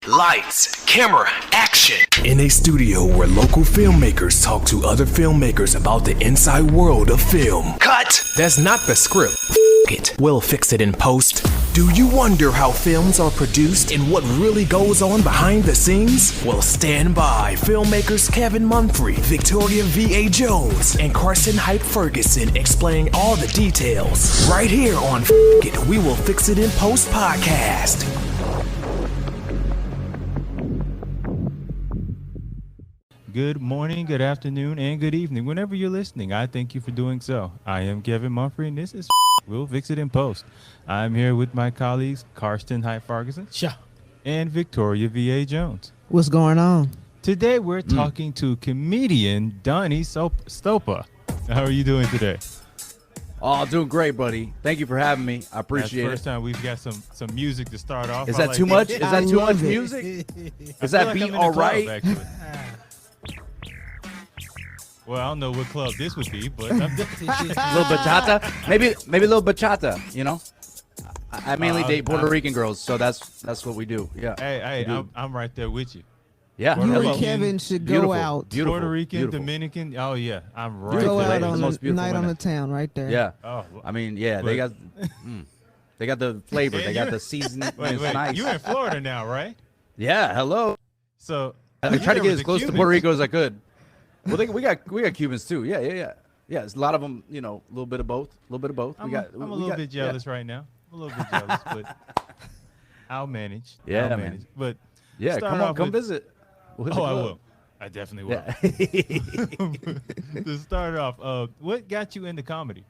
Lights, camera, action. In a studio where local filmmakers talk to other filmmakers about the inside world of film. Cut. That's not the script. It. We'll fix it in post. Do you wonder how films are produced and what really goes on behind the scenes? Well, stand by. Filmmakers Kevin Munfrey, Victoria V.A. Jones, and Carson Hype Ferguson explain all the details. Right here on It. We Will Fix It in Post podcast. Good morning, good afternoon, and good evening. Whenever you're listening, I thank you for doing so. I am Kevin Munfrey, and this is We'll Fix It in Post. I'm here with my colleagues, Karsten Hype Ferguson and Victoria V.A. Jones. What's going on? Today, we're talking to comedian Donnie Stopa. How are you doing today? Oh, doing great, buddy. Thank you for having me. I appreciate it. First time we've got some music to start off. Is that too much? Is that too much music? Is that beat all right? Well, I don't know what club this would be, but a little bachata, maybe a little bachata. You know, I mainly date Puerto Rican girls, so that's what we do. Yeah. Hey, I'm right there with you. Yeah. You and Kevin should go out. Beautiful, Puerto Rican, beautiful. Dominican. Oh yeah, I'm right Go there. out on most the beautiful night on women. the town right there. Yeah. Oh, I mean, yeah, they got the flavor, they got the seasoning. Wait, It's nice. you're in Florida now, right? Yeah. Hello. So I tried to get as close to Cubans. Puerto Rico as I could. Well, we got Cubans too. Yeah. Yeah, it's a lot of them. You know, a little bit of both. I'm a little bit jealous right now. I'm a little bit jealous, but I'll manage. Yeah, I'll man. manage. But Yeah, come visit. We'll hit the I club. will. I definitely will. Yeah. To start off, what got you into comedy?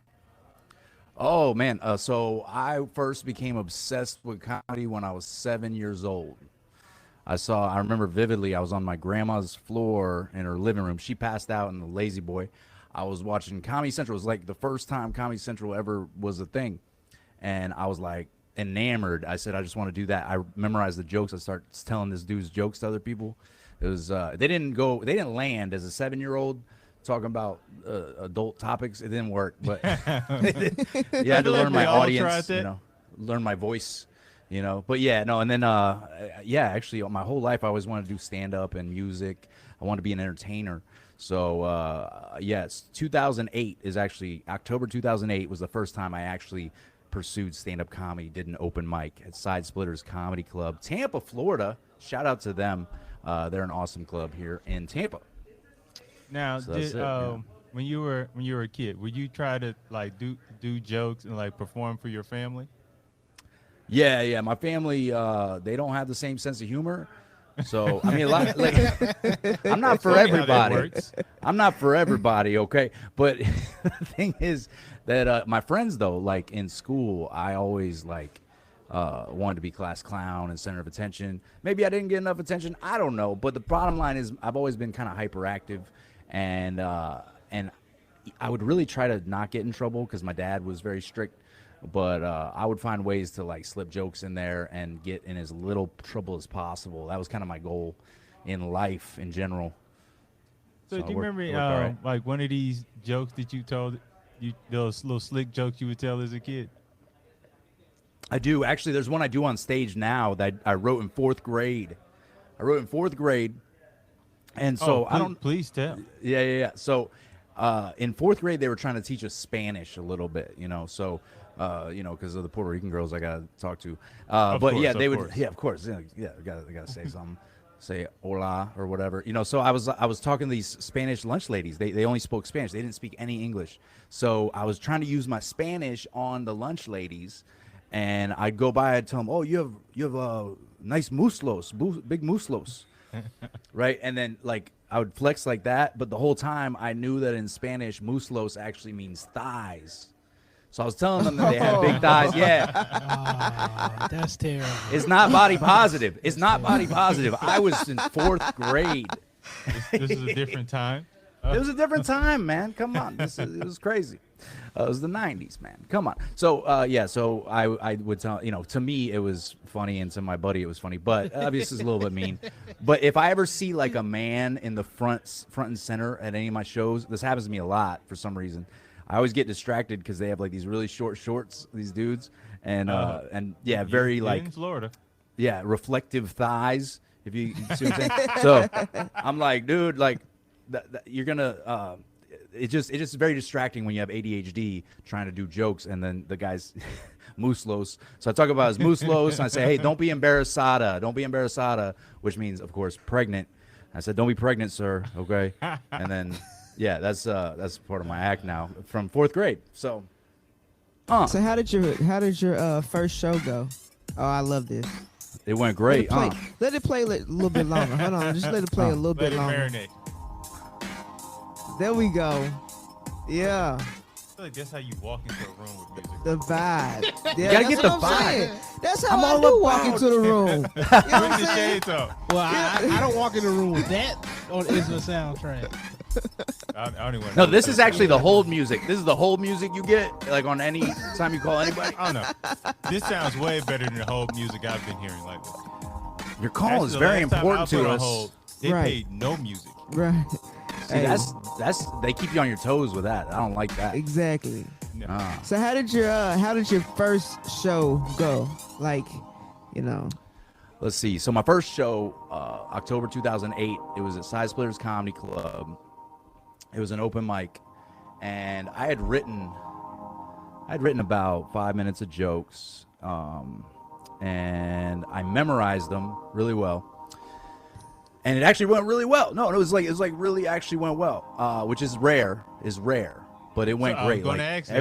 Oh man, so I first became obsessed with comedy when I was 7 years old. I remember vividly, I was on my grandma's floor in her living room. She passed out in the Lazy Boy. I was watching Comedy Central. It was like the first time Comedy Central ever was a thing. And I was like enamored. I said, I just want to do that. I memorized the jokes. I started telling this dude's jokes to other people. It was, they didn't land as a 7-year-old talking about adult topics. It didn't work, but you had to learn my audience, learn my voice. But yeah, no, and then, actually, my whole life I always wanted to do stand-up and music. I wanted to be an entertainer. So, yes, 2008 is actually, October 2008 was the first time I actually pursued stand-up comedy, did an open mic at Side Splitters Comedy Club, Tampa, Florida. Shout out to them. They're an awesome club here in Tampa. Now, So when you were a kid, would you try to like do jokes and like perform for your family? Yeah. My family, they don't have the same sense of humor. So, I mean, a lot, like, I'm not for everybody. I'm not for everybody, okay? But the thing is that my friends, though, like in school, I always like wanted to be class clown and center of attention. Maybe I didn't get enough attention. I don't know. But the bottom line is I've always been kind of hyperactive, and I would really try to not get in trouble because my dad was very strict. But I would find ways to like slip jokes in there and get in as little trouble as possible. That was kind of my goal in life in general. So do you remember right. like one of these jokes that you told, those little slick jokes you would tell as a kid? I do. Actually, there's one I do on stage now that I wrote in fourth grade. And so Please tell. Yeah. So in fourth grade, they were trying to teach us Spanish a little bit, so, because of the Puerto Rican girls I got to talk to. Of course. Yeah, I got to say something. Say hola or whatever, So I was talking to these Spanish lunch ladies. They only spoke Spanish. They didn't speak any English. So I was trying to use my Spanish on the lunch ladies, and I'd go by and tell them, "Oh, you have nice muslos, big muslos." Right, and then like I would flex like that, but the whole time I knew that in Spanish muslos actually means thighs. So I was telling them that they had big thighs. Yeah. Oh, that's terrible. It's not body positive. I was in fourth grade. This is a different time. It was a different time, man. Come on. It was crazy. It was the 90s, man. Come on. So, so I would tell, to me it was funny, and to my buddy it was funny, but obviously it's a little bit mean. But if I ever see like a man in the front and center at any of my shows, this happens to me a lot for some reason. I always get distracted because they have like these really short shorts, these dudes, and very like in Florida. yeah, reflective thighs. If you see what I'm saying. So I'm like, dude, like you're gonna. It's just very distracting when you have ADHD trying to do jokes and then the guy's mooslos. So I talk about his mooslos and I say, hey, don't be embarrassada. Don't be embarrassada, which means, of course, pregnant. I said, don't be pregnant, sir. Okay. And then, yeah, that's part of my act now from 4th grade. So, So how did your first show go? Oh, I love this. it went great. Let it play a little bit longer. Hold on, just let it play a little Let bit it longer. marinate. There we go. Yeah, I feel like that's how you walk into a room with music. the vibe. Yeah, gotta that's get the what I'm vibe. saying. That's how I'm I all do walk about- into the room. You know what Put I'm the saying? shades up. Well, I don't walk in the room with that on is the soundtrack. I don't even No, this is actually the hold music. This is the hold music you get like on any time you call anybody. I don't know. This sounds way better than the whole music I've been hearing lately. Your call Actually, is the very last time important I put to on us. hold, they Right. paid no music. Right. See, Hey, that's they keep you on your toes with that. I don't like that. exactly. No. So how did your first show go? Like, you know. Let's see. So my first show, October 2008, it was at Side Splitters Comedy Club. It was an open mic, and I had written about 5 minutes of jokes, and I memorized them really well. And it actually went really well. No, it was like really actually went well, which is rare, but it went So I was great. gonna Like, ask that.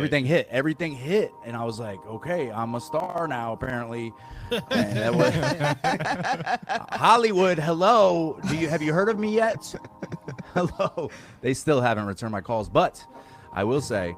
everything hit, and I was like, okay, I'm a star now apparently. And that was, Hollywood, hello, have you heard of me yet? Hello. They still haven't returned my calls, but I will say,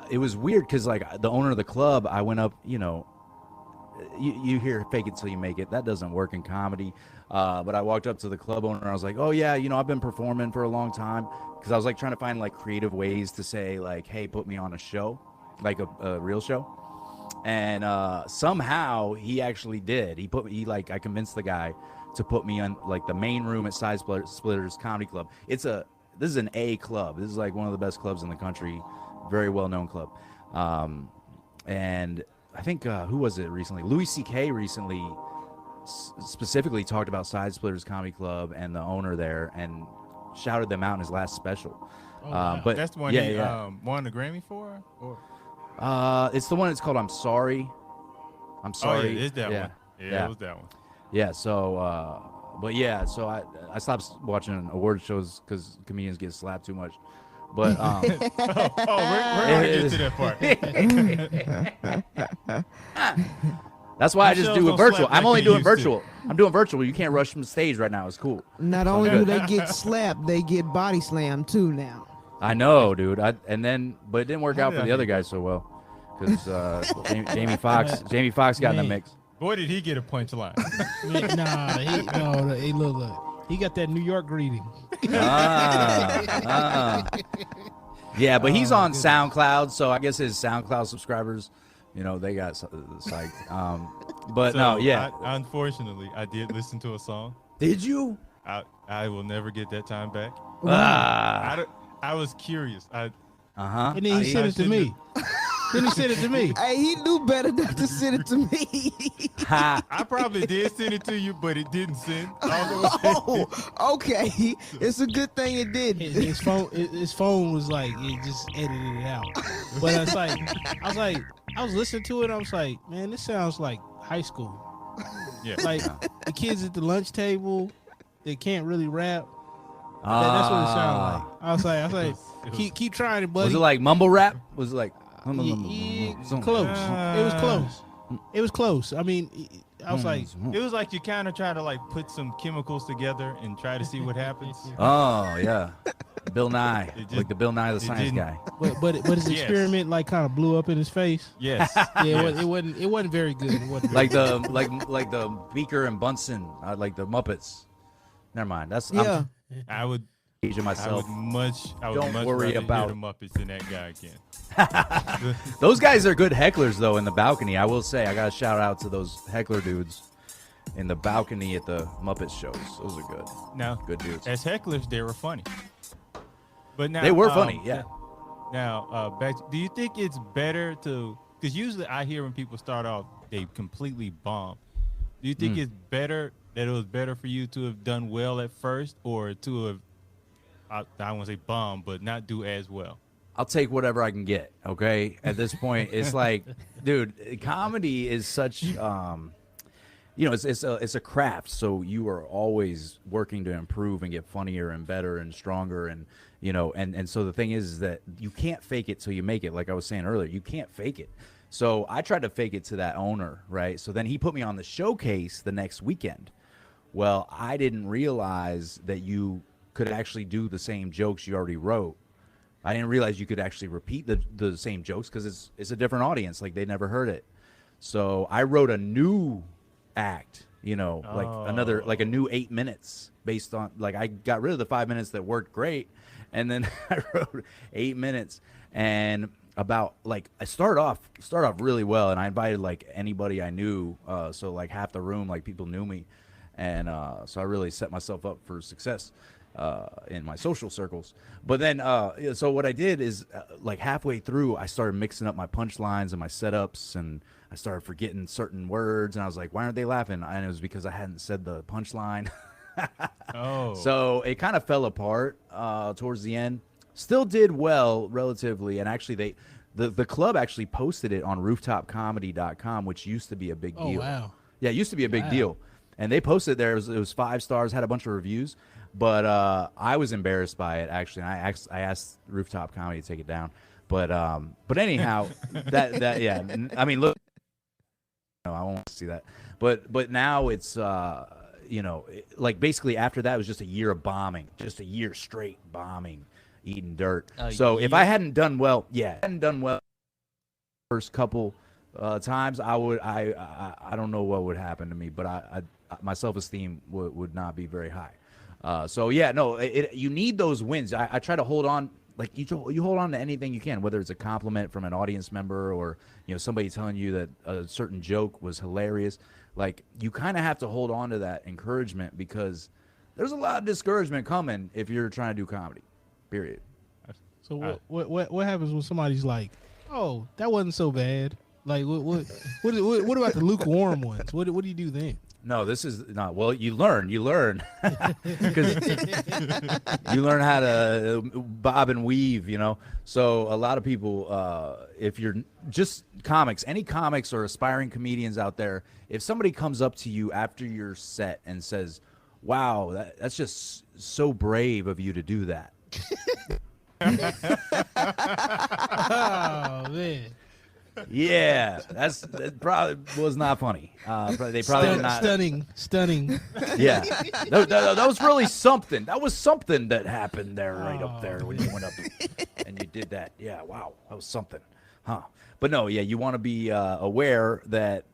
it was weird because like the owner of the club, I went up, you hear fake it till you make it. That doesn't work in comedy. But I walked up to the club owner and I was like, oh yeah, I've been performing for a long time. Because I was like trying to find like creative ways to say like, hey, put me on a show, like a real show. And somehow he actually did. I convinced the guy to put me on like the main room at Side Splitters Comedy Club. This is an A club. This is like one of the best clubs in the country. Very well-known club. And I think, who was it recently? Louis C.K. recently specifically talked about Side Splitters Comedy Club and the owner there and shouted them out in his last special. Oh, wow. But That's the one he won the Grammy for? Or? it's the one that's called I'm Sorry. I'm Sorry. Oh, yeah, it's that yeah. one. Yeah, Yeah. it was that one. Yeah, so, but yeah, so I stopped watching award shows because comedians get slapped too much. But, Oh, we're going to get to that part. that's why I just shows do it don't virtual. slap I'm like only they doing used to. virtual. I'm doing virtual. You can't rush from the stage right now. It's cool. Not only do they get slapped, they get body slammed too now. I know, dude. But it didn't work How out did for I the other hear guys so well because Jamie Foxx got in the Man. mix. Boy, did he get a punchline. Hey, look. He got that New York greeting. Yeah, but he's on SoundCloud, so I guess his SoundCloud subscribers, they got psyched. But So, no, yeah. Unfortunately, I did listen to a song. Did you? I will never get that time back. I was curious. Uh-huh. And then he sent it to me. Then he sent it to me. Hey, he knew better not to send it to me. I probably did send it to you, but it didn't send. Oh, okay. It's a good thing it did. His phone was like, it just edited it out. But I was listening to it. I was like, man, this sounds like high school. Yeah. Like the kids at the lunch table, they can't really rap. That's what it sounded like. I was like, keep trying it, buddy. Was it like mumble rap? Was it like Close. It was close. It was close. I mean, I was like, It was like you kind of try to like put some chemicals together and try to see what happens. oh yeah, Bill Nye, It just- like the Bill Nye the it Science didn't- guy. but his Yes. experiment like kind of blew up in his face. Yes. Yeah, yes. it wasn't very good. It wasn't Like very the like the Beaker and Bunsen, like the Muppets. Never mind. Yeah. I would aging myself. Don't much worry rather about- hear the Muppets than that guy again. Those guys are good hecklers though in the balcony. I will say I got to shout out to those heckler dudes in the balcony at the Muppet shows. Those are good. Now, Good dudes. as hecklers, they were funny. But now They were funny, yeah. Now, do you think it's better to? Because usually I hear when people start off they completely bombed. Do you think it's better that it was better for you to have done well at first, or to have I don't want to say bomb, but not do as well? I'll take whatever I can get. Okay. At this point, it's like, dude, comedy is such, it's a craft. So you are always working to improve and get funnier and better and stronger. And, and so the thing is that you can't fake it till you make it. Like I was saying earlier, you can't fake it. So I tried to fake it to that owner. Right. So then he put me on the showcase the next weekend. Well, I didn't realize that you could actually do the same jokes you already wrote. I didn't realize you could actually repeat the same jokes because it's a different audience. Like, they never heard it. So I wrote a new act, like a new 8 minutes based on, like, I got rid of the 5 minutes that worked great. And then I wrote 8 minutes and about, like, I started off really well. And I invited like anybody I knew. So like half the room, like, people knew me. And so I really set myself up for success in my social circles. But then, so what I did is, like, halfway through, I started mixing up my punchlines and my setups, and I started forgetting certain words, and I was like, why aren't they laughing? And it was because I hadn't said the punchline. Oh. So it kind of fell apart towards the end. Still did well relatively, and actually the club actually posted it on rooftopcomedy.com, which used to be a big deal. Oh, wow. Yeah, it used to be a big deal. And they posted it there. It was 5 stars, had a bunch of reviews. But I was embarrassed by it, actually. And I asked Rooftop Comedy to take it down. But anyhow, yeah. I mean, look, no, I won't see that. But now it's like, basically after that it was just a year of bombing, just a year straight bombing, eating dirt. So if I hadn't done well, first couple times, I don't know what would happen to me, but my self-esteem would not be very high. So yeah, no, you need those wins. I try to hold on, like, you hold on to anything you can, whether it's a compliment from an audience member or, somebody telling you that a certain joke was hilarious. Like, you kind of have to hold on to that encouragement, because there's a lot of discouragement coming if you're trying to do comedy, period. So what happens when somebody's like, oh, that wasn't so bad? Like, what about the lukewarm ones? What do you do then? No, this is not. Well, you learn because you learn how to bob and weave, So a lot of people, if you're just comics, any comics or aspiring comedians out there, if somebody comes up to you after your set and says, wow, that's just so brave of you to do that. Oh, man. Yeah, that probably was not funny. They probably did not. Stunning. Yeah, that was really something. That was something that happened there, right up there when you went up and you did that. Yeah, wow, that was something, huh? But no, yeah, you want to be aware that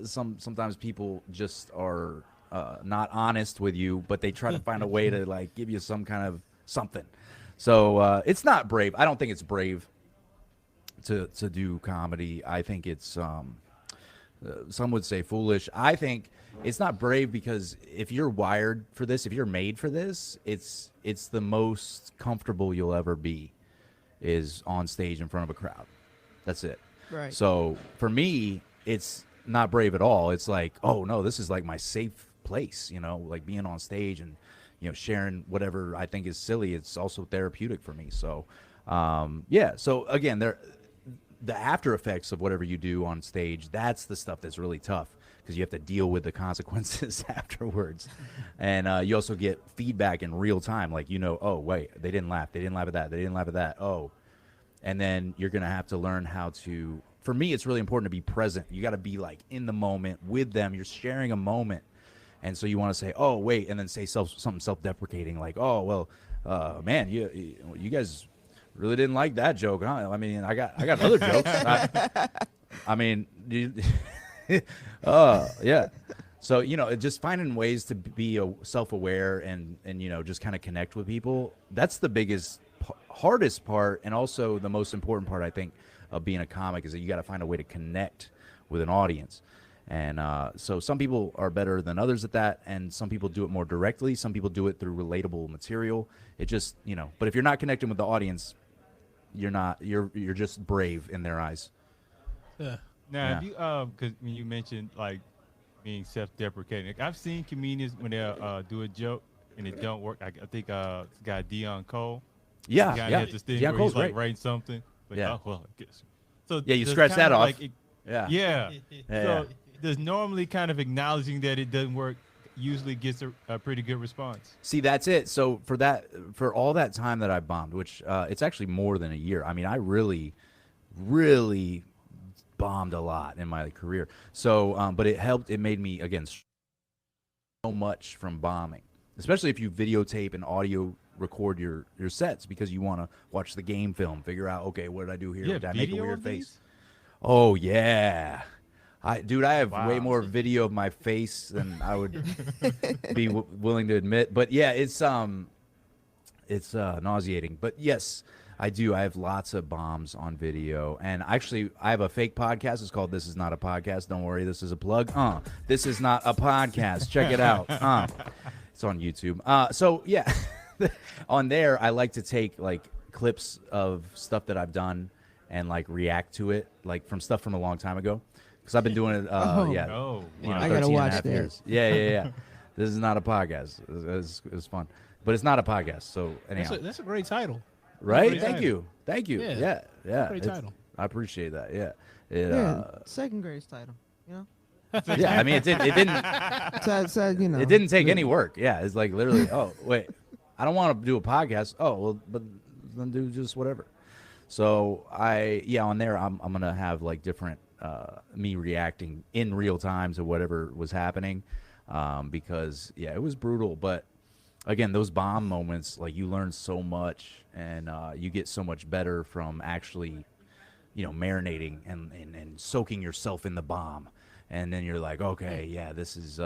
sometimes people just are not honest with you, but they try to find a way to, like, give you some kind of something. So it's not brave. I don't think it's brave to do comedy. I think it's some would say foolish. I think it's not brave, because if you're wired for this, if you're made for this, it's the most comfortable you'll ever be, is on stage in front of a crowd. That's it. Right. So for me, it's not brave at all. It's like, oh no, this is like my safe place, like being on stage and sharing whatever I think is silly. It's also therapeutic for me. So yeah. So again, the after effects of whatever you do on stage, that's the stuff that's really tough, because you have to deal with the consequences afterwards. And you also get feedback in real time, like, oh wait, they didn't laugh at that, oh. And then you're gonna have to learn how to, for me, it's really important to be present. You got to be, like, in the moment with them. You're sharing a moment, and so you want to say, oh wait, and then say something self-deprecating, like, oh well, man, you guys really didn't like that joke, huh? I mean, I got other jokes. I mean, yeah. So, just finding ways to be self-aware and just kind of connect with people. That's the biggest, hardest part, and also the most important part, I think, of being a comic, is that you got to find a way to connect with an audience. And so some people are better than others at that, and some people do it more directly. Some people do it through relatable material. It just, but if you're not connecting with the audience, you're just brave in their eyes. Yeah. Now, Yeah. if you because when you mentioned like being self-deprecating, like, I've seen comedians when they do a joke and it don't work. I think this guy Dion Cole. Yeah, He kinda yeah. has this thing Dion where Cole's he's like great. writing something. Like, Yeah. oh, well, I guess. So Yeah, you does scratch kind that of, off. like, Yeah. Yeah. Yeah. So does normally kind of acknowledging that it doesn't work usually gets a pretty good response. See, that's it. So for all that time that I bombed, which it's actually more than a year. I mean, I really bombed a lot in my career. So, but it helped. It made me again so much from bombing, especially if you videotape and audio record your sets because you want to watch the game film, figure out, okay, what did I do here? Yeah, Did I make a video weird of face? these? Oh yeah. I have way Wow. more video of my face than I would be willing to admit. But yeah, it's nauseating. But yes, I do. I have lots of bombs on video. And actually, I have a fake podcast. It's called This Is Not a Podcast. Don't worry, this is a plug. This is not a podcast. Check it out. It's on YouTube. So yeah, on there, I like to take like clips of stuff that I've done and like react to it, like from stuff from a long time ago. Because I've been doing it, Oh, you wow. know, I gotta 13 and a watch half that. years. Yeah. This is not a podcast. It's fun, but it's not a podcast. So anyhow, That's a great title. right? great Thank title. you. Yeah. Great It's- title. I appreciate that. Yeah. Yeah, second grade's title. You know, Yeah. I mean, it didn't so, you know, it didn't take any work. Yeah. It's like literally. Oh wait, I don't want to do a podcast. Oh well, but then do just whatever. So on there I'm gonna have like different me reacting in real time to whatever was happening, because it was brutal. But again, those bomb moments, like you learn so much and you get so much better from actually, marinating and soaking yourself in the bomb, and then you're like, okay, yeah, this is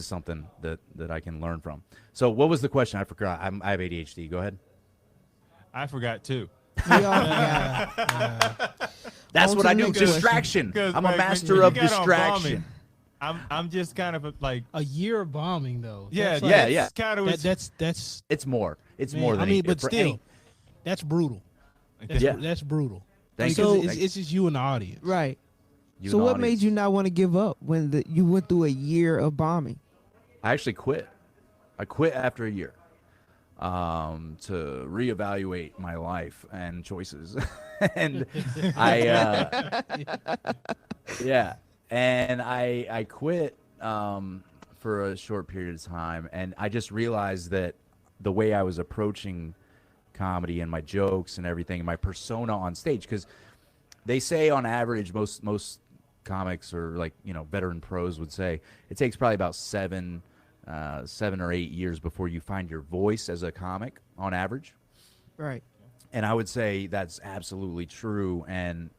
something that I can learn from. So what was the question? I forgot. I have ADHD. Go ahead. I forgot too. we all got That's On what to I the do. next question. Distraction. 'Cause, I'm a like, when master you of got on distraction. bombing, I'm just kind of like A year of bombing though. yeah, That's like- yeah. Kind of That's It's more. It's man, more than I mean, any- but for still, any- that's brutal. That's, Yeah. that's brutal. Thank Because you. it's just you and the audience. right. You So and the what made audience. you not want to give up when you went through a year of bombing? I actually quit. I quit after a year to reevaluate my life and choices. And I quit for a short period of time, and I just realized that the way I was approaching comedy and my jokes and everything, my persona on stage, because they say on average most comics or like veteran pros would say it takes probably about 7 or 8 years before you find your voice as a comic on average. Right. And I would say that's absolutely true. And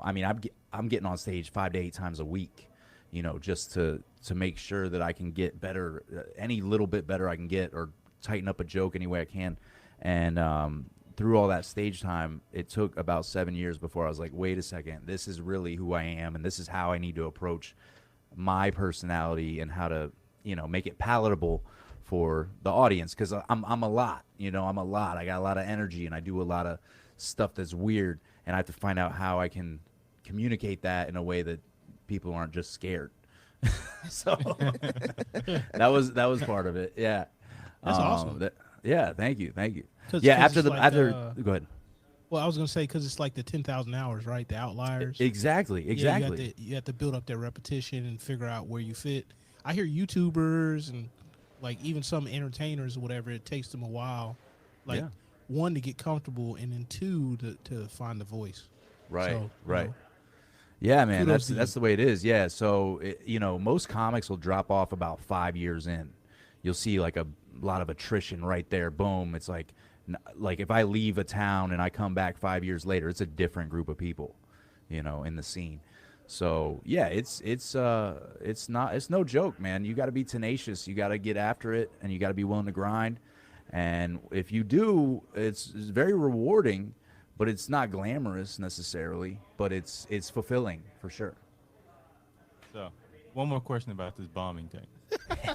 I mean, I'm getting on stage 5 to 8 times a week, just to make sure that I can get better, any little bit better I can get, or tighten up a joke any way I can. And through all that stage time, it took about 7 years before I was like, wait a second, this is really who I am, and this is how I need to approach my personality and how to, make it palatable for the audience, because I'm a lot, I'm a lot. I got a lot of energy, and I do a lot of stuff that's weird, and I have to find out how I can communicate that in a way that people aren't just scared. So that was part of it. Yeah. That's awesome. Yeah, thank you. 'Cause After it's like, go ahead. Well, I was gonna say because it's like the 10,000 hours, right? The outliers. Exactly. Yeah, you have to build up that repetition and figure out where you fit. I hear YouTubers and like even some entertainers or whatever, it takes them a while, like Yeah. one, to get comfortable, and then two, to find the voice. Right. So, right. you know, Yeah, man, kudos to that's you. the way it is. Yeah, so most comics will drop off about 5 years in. You'll see like a lot of attrition right there. Boom. It's like if I leave a town and I come back 5 years later, it's a different group of people, in the scene. So yeah, it's no joke, man. You got to be tenacious. You got to get after it, and you got to be willing to grind. And if you do, it's very rewarding, but it's not glamorous necessarily. But it's fulfilling for sure. So, one more question about this bombing thing.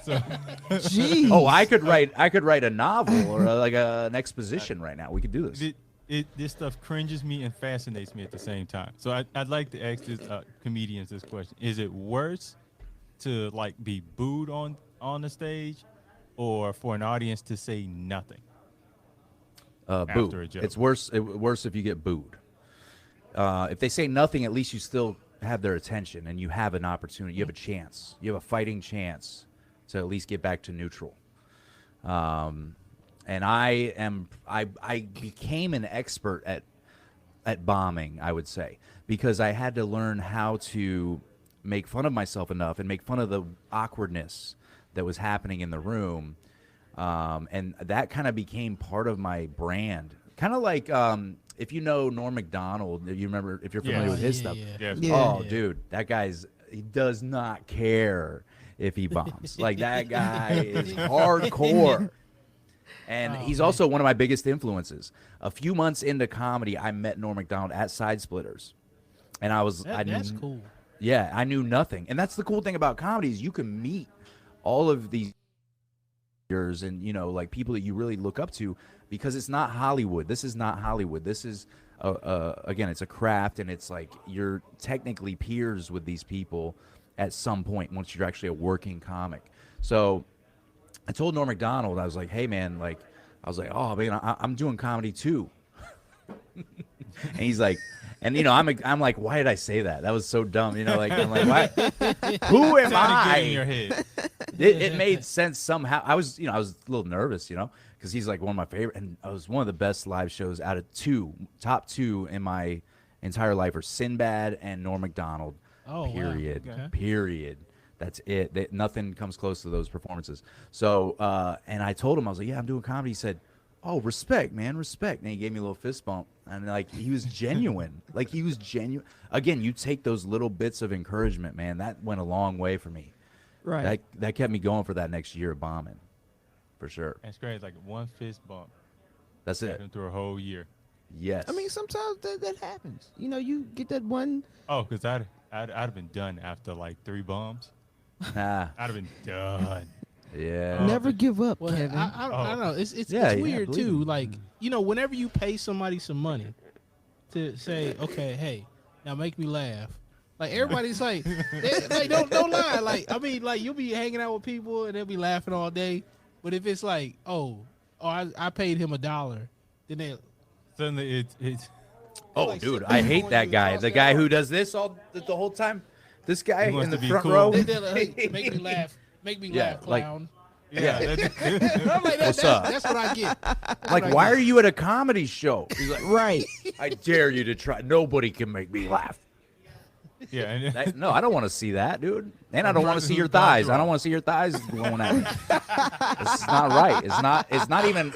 So, Jeez. Oh, I could write a novel or like an exposition right now. We could do this. this stuff cringes me and fascinates me at the same time. So I'd like to ask this comedians this question: is it worse to like be booed on the stage, or for an audience to say nothing? Boo. After a joke. It's worse if you get booed. If they say nothing, at least you still have their attention and you have an opportunity. You have a chance. You have a fighting chance to at least get back to neutral. And I became an expert at bombing, I would say, because I had to learn how to make fun of myself enough and make fun of the awkwardness that was happening in the room. And that kind of became part of my brand. Kind of like if you know Norm Macdonald, if you're familiar with his stuff. Yeah. Oh, dude, that he does not care if he bombs. Like, that guy is hardcore. And he's also one of my biggest influences. A few months into comedy, I met Norm Macdonald at Side Splitters. And that's cool. Yeah, I knew nothing. And that's the cool thing about comedy is you can meet all of these and, you know, like people that you really look up to, because it's not Hollywood. This is not Hollywood. This is, again, it's a craft, and it's like you're technically peers with these people at some point once you're actually a working comic. So I told Norm Macdonald, I was like, hey, man, like, I was like, oh, man, I'm doing comedy too. And he's like, and, you know, I'm like, why did I say that? That was so dumb. You know, like, I'm like, why? Who am I? In your head. It made sense somehow. I was a little nervous, you know, because he's like one of my favorite, and it was one of the best live shows out of top two in my entire life are Sinbad and Norm Macdonald. Oh, period. wow. Okay. Period. That's it. Nothing comes close to those performances. So, and I told him, I was like, yeah, I'm doing comedy. He said, oh, respect, man, respect. And he gave me a little fist bump, and like he was genuine. Like, he was genuine. Again, you take those little bits of encouragement, man. That went a long way for me. Right. That kept me going for that next year of bombing, for sure. That's great. It's like one fist bump. That's Got it. him through a whole year. Yes. I mean, sometimes that happens. You know, you get that one. Oh, because I'd have been done after like 3 bombs. Ah, I'd have been done. yeah. Never give up, Well, Kevin. I don't know. It's Yeah, weird believe too. me. Like, you know, whenever you pay somebody some money to say, okay, hey, now make me laugh. Like, everybody's like, like don't lie. Like, I mean, like, you'll be hanging out with people and they'll be laughing all day. But if it's like, I paid him $1, then they. Suddenly it's Oh, like dude, sitting I there hate going that to guy. cross The that guy arm. who does this the whole time. This guy He wants in the to be front cool. row. They're like, hey, make me laugh. Make me Yeah, laugh, like- clown. yeah. I'm like, What's up? that's what I get. That's Like, what I why get. are you at a comedy show? He's like, Right. I dare you to try. Nobody can make me laugh. Yeah. And No, I don't want to see that, dude. And I don't want to see your Who's Bob thighs. I Ross? don't want to see your thighs going at me. It's not right. It's not even.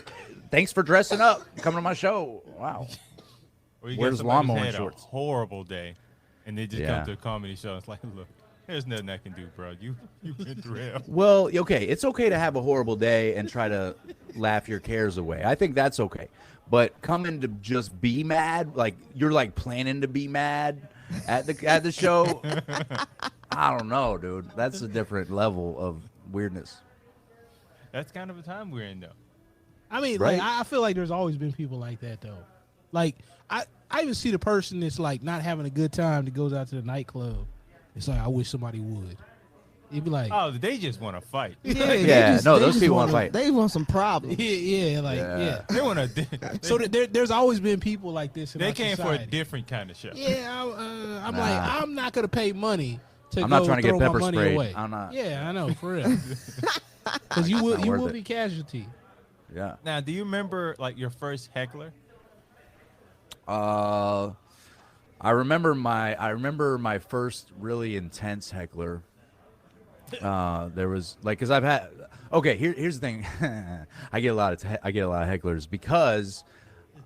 Thanks for dressing up. Coming to my show. Wow. or you Where's get somebody who's lawnmower had shorts? a horrible day, and they just Yeah. come to a comedy show. It's like, look, there's nothing I can do, bro. You've been through hell. Well, okay, it's okay to have a horrible day and try to laugh your cares away. I think that's okay. But coming to just be mad, like you're like planning to be mad at the show, I don't know, dude. That's a different level of weirdness. That's kind of a time we're in, though. I mean, Right? like, I feel like there's always been people like that, though. Like, I even see the person that's like not having a good time that goes out to the nightclub. It's like, I wish somebody would. You'd be like, Oh, they just want to fight. Yeah, no, those people wanna fight. They want some problems. yeah, like, Yeah. yeah. They want to. So there's always been people like this in They our came for a society. different kind of show. Yeah, I'm Nah. like, I'm not gonna pay money to I'm go not trying to get throw my pepper money sprayed. away. I'm not. Yeah, I know, for real. Because you not worth will it. be casualty. Yeah. Now, do you remember like your first heckler? I remember my first really intense heckler. There was like, cause I've had, okay, here's the thing. I get a lot of hecklers because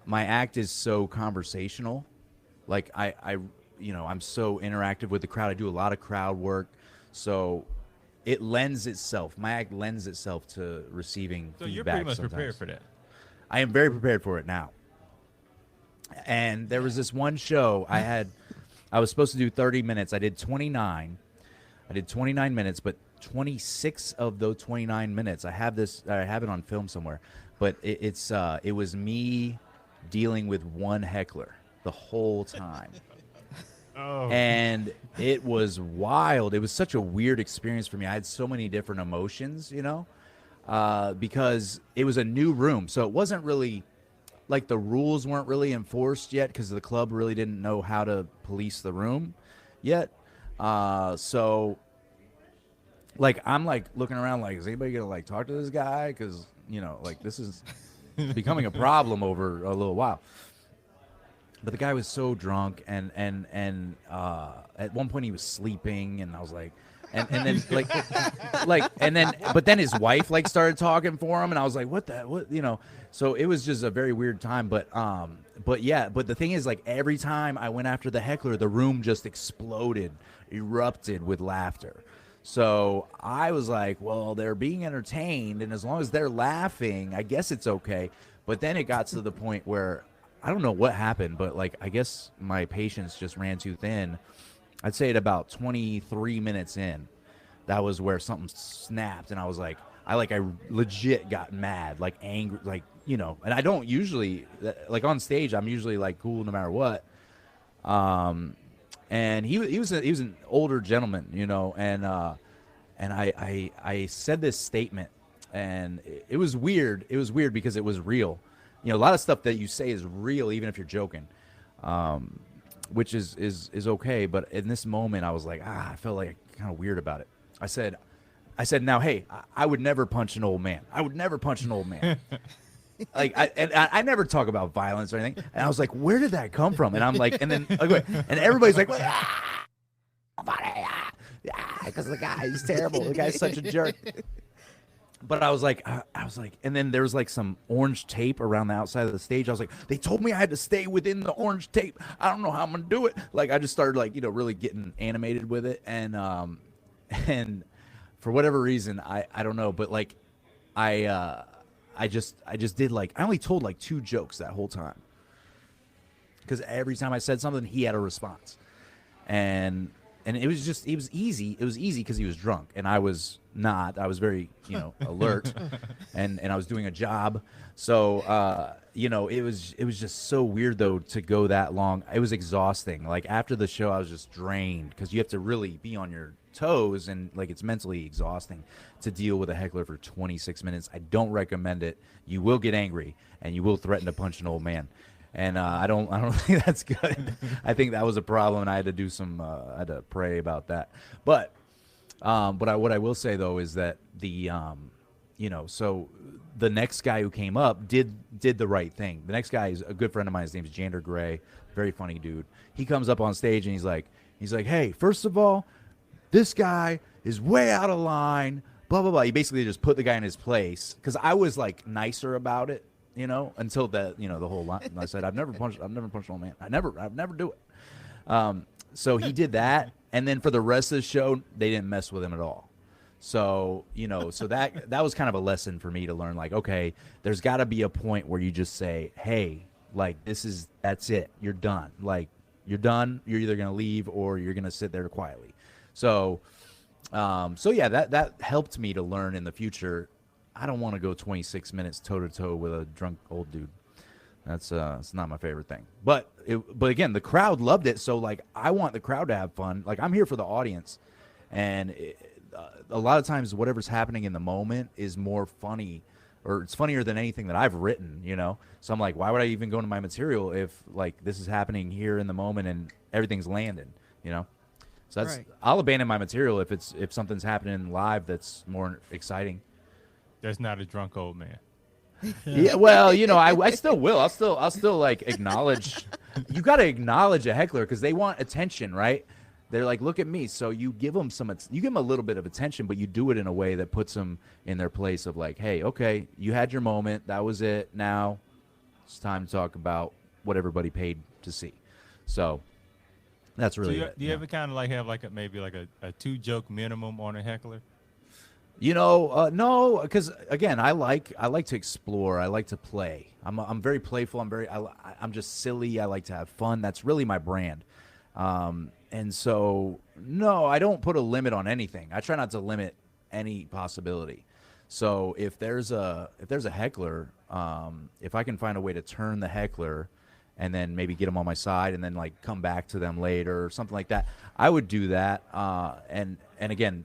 my act is so conversational. Like I'm so interactive with the crowd. I do a lot of crowd work. So it lends itself, my act lends itself to receiving So feedback. you're pretty much sometimes. prepared for that. I am very prepared for it now. And there was this one show I was supposed to do 30 minutes. I did 29. I did 29 minutes, but 26 of those 29 minutes, I have it on film somewhere, but it was me dealing with one heckler the whole time. Oh. And it was wild. It was such a weird experience for me. I had so many different emotions, because it was a new room. So it wasn't really like the rules weren't really enforced yet because the club really didn't know how to police the room yet. So like I'm like looking around like, is anybody gonna like talk to this guy? Because like this is becoming a problem over a little while. But the guy was so drunk, and at one point he was sleeping, and I was like, and then but then his wife like started talking for him, and I was like, what? So it was just a very weird time. But the thing is, like, every time I went after the heckler, the room just exploded, erupted with laughter. So I was like, well, they're being entertained, and as long as they're laughing, I guess it's okay. But then it got to the point where I don't know what happened, but like I guess my patience just ran too thin. I'd say at about 23 minutes in, that was where something snapped, and I was like, I legit got mad, like angry, like and I don't usually like on stage. I'm usually like cool no matter what. And he was an older gentleman, and I said this statement, and it was weird. It was weird because it was real. A lot of stuff that you say is real, even if you're joking, which is okay. But in this moment, I was like, I felt like kind of weird about it. I said, now, hey, I would never punch an old man. I would never punch an old man. Like, I never talk about violence or anything. And I was like, where did that come from? And I'm like, and then, and everybody's like, because the guy's terrible. The guy's such a jerk. But I was like, and then there was like some orange tape around the outside of the stage. I was like, they told me I had to stay within the orange tape. I don't know how I'm gonna do it. Like, I just started like, really getting animated with it, and for whatever reason, I don't know, but like, I just did like, I only told like 2 jokes that whole time, because every time I said something, he had a response, and it was easy. It was easy because he was drunk, and I was not. I was very, alert, and I was doing a job. So, it was just so weird though to go that long. It was exhausting. Like after the show, I was just drained because you have to really be on your toes, and like it's mentally exhausting to deal with a heckler for 26 minutes. I don't recommend it. You will get angry, and you will threaten to punch an old man. And I don't think that's good. I think that was a problem, and I had to do some. I had to pray about that. But what I will say though is that the so the next guy who came up did the right thing. The next guy is a good friend of mine. His name is Jander Gray. Very funny dude. He comes up on stage and he's like, hey, first of all, this guy is way out of line. Blah blah blah. He basically just put the guy in his place because I was like nicer about it. Until the whole line. I said, I've never punched an old man. I'd never do it. So he did that, and then for the rest of the show, they didn't mess with him at all. So so that was kind of a lesson for me to learn. Like, okay, there's got to be a point where you just say, hey, like that's it. You're done. Like you're done. You're either gonna leave or you're gonna sit there quietly. So yeah, that helped me to learn in the future. I don't want to go 26 minutes toe-to-toe with a drunk old dude. That's it's not my favorite thing. But again, the crowd loved it, so like I want the crowd to have fun. Like I'm here for the audience, and a lot of times whatever's happening in the moment is more funny, or it's funnier than anything that I've written. So I'm like, why would I even go into my material if like this is happening here in the moment and everything's landing? So that's Right. I'll abandon my material if something's happening live that's more exciting. That's not a drunk old man. Yeah, well, I still will. I'll still like acknowledge. You got to acknowledge a heckler because they want attention, right? They're like, look at me. So you give them a little bit of attention, but you do it in a way that puts them in their place of like, hey, okay, you had your moment. That was it. Now it's time to talk about what everybody paid to see. So that's really it. Do you ever kind of like have like maybe like a 2-joke minimum on a heckler? No, because again, I like to explore. I like to play. I'm very playful. I'm just silly. I like to have fun. That's really my brand. And so no, I don't put a limit on anything. I try not to limit any possibility. So if there's a heckler, if I can find a way to turn the heckler and then maybe get them on my side and then like come back to them later or something like that, I would do that. And again,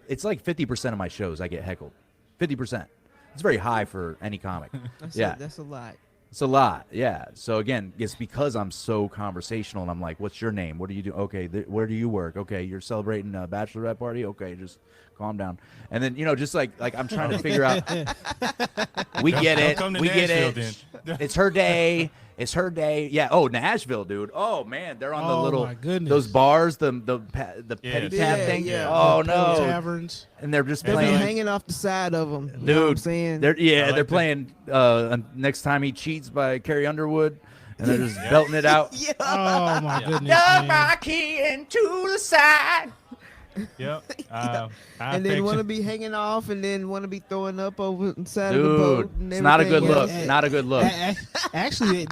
it's like 50% of my shows I get heckled. 50%. It's very high for any comic. That's a lot. It's a lot, yeah. So again, it's because I'm so conversational, and I'm like, "What's your name? What do you do? Okay, where do you work? Okay, you're celebrating a bachelorette party. Okay, just calm down." And then just like I'm trying to figure out. We get it. We get it. It's her day. It's her day. Yeah. Oh, Nashville, dude. Oh man, they're on the little my goodness. those bars, the petty tap thing. Yeah. Oh The no. taverns. And they're just They'll be playing. hanging off the side of them. Dude, You know what I'm saying? they're playing Next Time He Cheats by Carrie Underwood, and they're just belting it out. Oh my goodness. Man. key into the side. Yep. And then want to be hanging off, and then want to be throwing up over inside of the boat. Dude, And it's not a good everything look. else. Not a good look. Actually,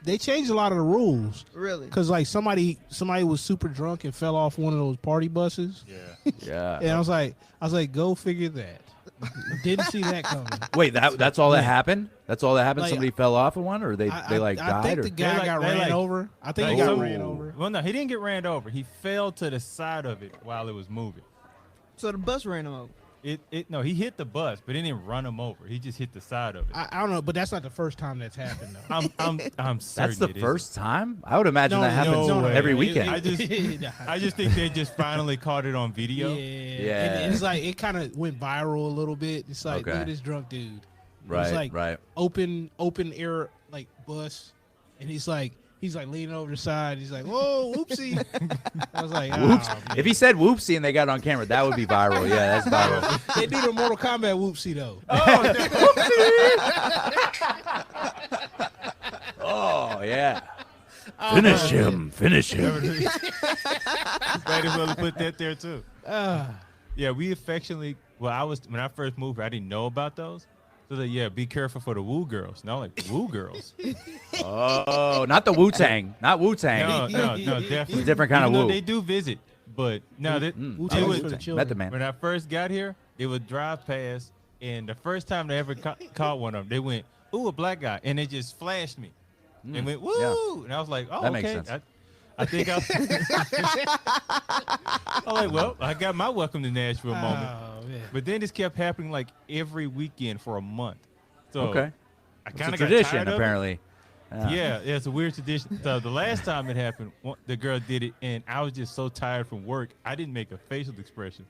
they changed a lot of the rules. Really? Cause like somebody was super drunk and fell off one of those party buses. Yeah. And I was like, go figure that. Didn't see that coming. Wait, that's all that happened? That's all that happened? Like, Somebody fell off of one, or they I died? think Or? the guy got They ran like- over. I think Like, he got some- ran over. Well, no, he didn't get ran over. He fell to the side of it while it was moving. So the bus ran him over. No, he hit the bus, but it didn't run him over. He just hit the side of it. I don't know, but that's not the first time that's happened though. I'm certain That's the it isn't. first time? I would imagine No, that happens no way. every weekend. I just think they just finally caught it on video. Yeah. And it's like it kind of went viral a little bit. It's like Okay. look at this drunk dude. Right, It's like right. open air like bus, and he's like leaning over the side. He's like, whoa, whoopsie. I was like, Whoops. oh, man. If he said whoopsie and they got it on camera, that would be viral. Yeah, that's viral. They did a Mortal Kombat whoopsie though. Oh, yeah. Finish him. Finish him. Might as well put that there too. Yeah, we affectionately. Well, when I first moved, I didn't know about those. So yeah, be careful for the woo girls. No, like woo girls. Oh, not the Wu-Tang. Not Wu-Tang. No, definitely Different kind of Even though woo. they do visit, but no, Wu-Tang it was was for the children. Method Man. when I first got here, they would drive past, and the first time they ever caught one of them, they went, "Ooh, a black guy," and they just flashed me, and went, "Woo!" And I was like, "Oh, That okay." makes sense. I think I'm like, well, I got my welcome to Nashville moment. Oh, man. But then this kept happening like every weekend for a month. So Okay. I It's kind a of got tradition, tired of it. apparently. Yeah, it's a weird tradition. So the last time it happened, the girl did it, and I was just so tired from work, I didn't make a facial expression.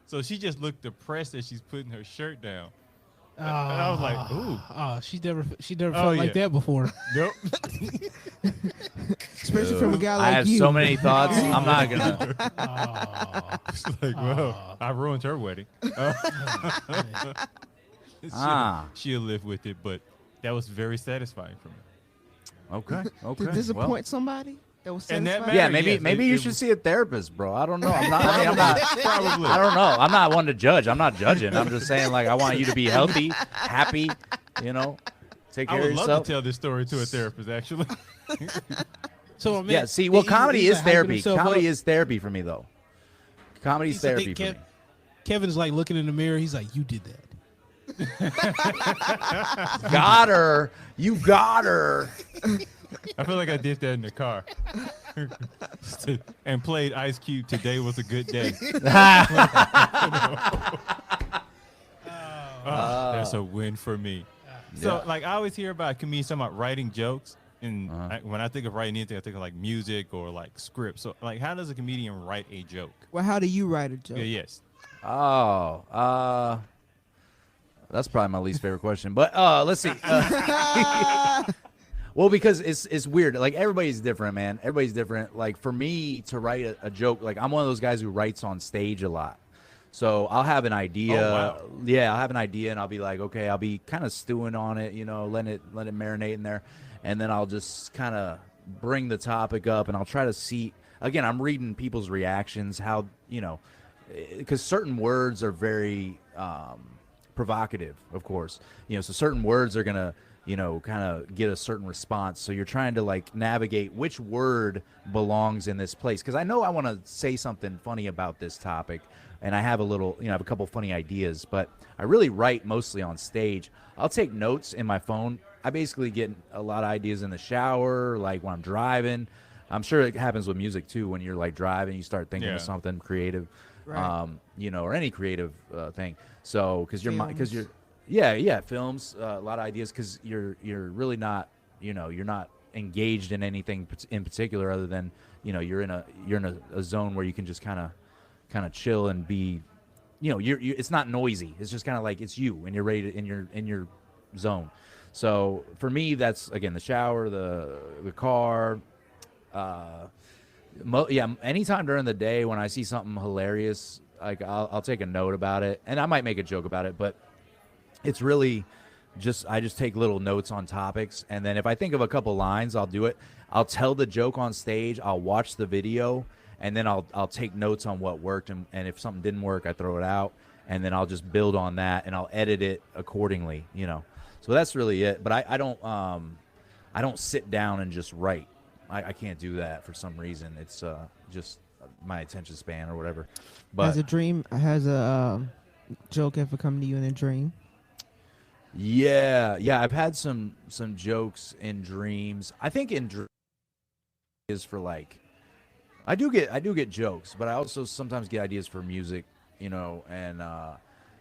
So she just looked depressed as she's putting her shirt down. And I was like, ooh. Oh, she never felt like that before. Nope. Especially from a guy I like have you. so many thoughts. I'm not going to. It's like, well, I ruined her wedding. She'll live with it, but that was very satisfying for me. Okay. To disappoint somebody that was And that satisfied? Yeah, Yes, maybe it you was- should see a therapist, bro. I don't know. I'm not. Probably. I don't know. I'm not one to judge. I'm not judging. I'm just saying, like, I want you to be healthy, happy. Take I care of would love yourself. to tell this story to a therapist, actually. So man, Yeah. See, well, comedy is hyping therapy. himself Comedy up. is therapy for me, though. Comedy's He's like, therapy for me. Kevin's like looking in the mirror. He's like, you did that. Got her. You got her. I feel like I did that in the car. And played Ice Cube, Today Was a Good Day. That's a win for me. So, Yeah. like, I always hear about comedians talking about writing jokes. And when I think of writing anything, I think of, like, music or, like, script. So, like, how does a comedian write a joke? Well, how do you write a joke? Yeah, yes. Oh, that's probably my least favorite question. But let's see. Well, because it's weird. Like, everybody's different, man. Everybody's different. Like, for me to write a joke, like, I'm one of those guys who writes on stage a lot. So I'll have an idea. Oh, wow. Yeah, I'll have an idea, and I'll be like, okay, I'll be kind of stewing on it, let it marinate in there, and then I'll just kind of bring the topic up, and I'll try to see. Again, I'm reading people's reactions, how because certain words are very provocative, of course. So certain words are gonna kind of get a certain response. So you're trying to like navigate which word belongs in this place. Because I know I want to say something funny about this topic, and I have I have a couple funny ideas, but I really write mostly on stage. I'll take notes in my phone. I basically get a lot of ideas in the shower, like when I'm driving. I'm sure it happens with music too. When you're like driving, you start thinking of something creative, Right. or any creative thing. So because Films. you're films, a lot of ideas because you're really not, you're not engaged in anything in particular other than, you're in a zone where you can just kind of chill and be, it's not noisy. It's just kind of like it's you and you're ready to, in your zone. So for me, that's again the shower, the car. Anytime during the day when I see something hilarious, like I'll take a note about it, and I might make a joke about it, but it's really I just take little notes on topics, and then if I think of a couple lines, I'll do it. I'll tell the joke on stage. I'll watch the video, and then I'll take notes on what worked, and if something didn't work, I throw it out, and then I'll just build on that, and I'll edit it accordingly. So that's really it. But I don't sit down and just write. I can't do that for some reason. It's just my attention span or whatever. But Has a joke ever come to you in a dream? yeah, I've had some jokes in dreams. I think in dreams is for like I do get jokes, but I also sometimes get ideas for music, and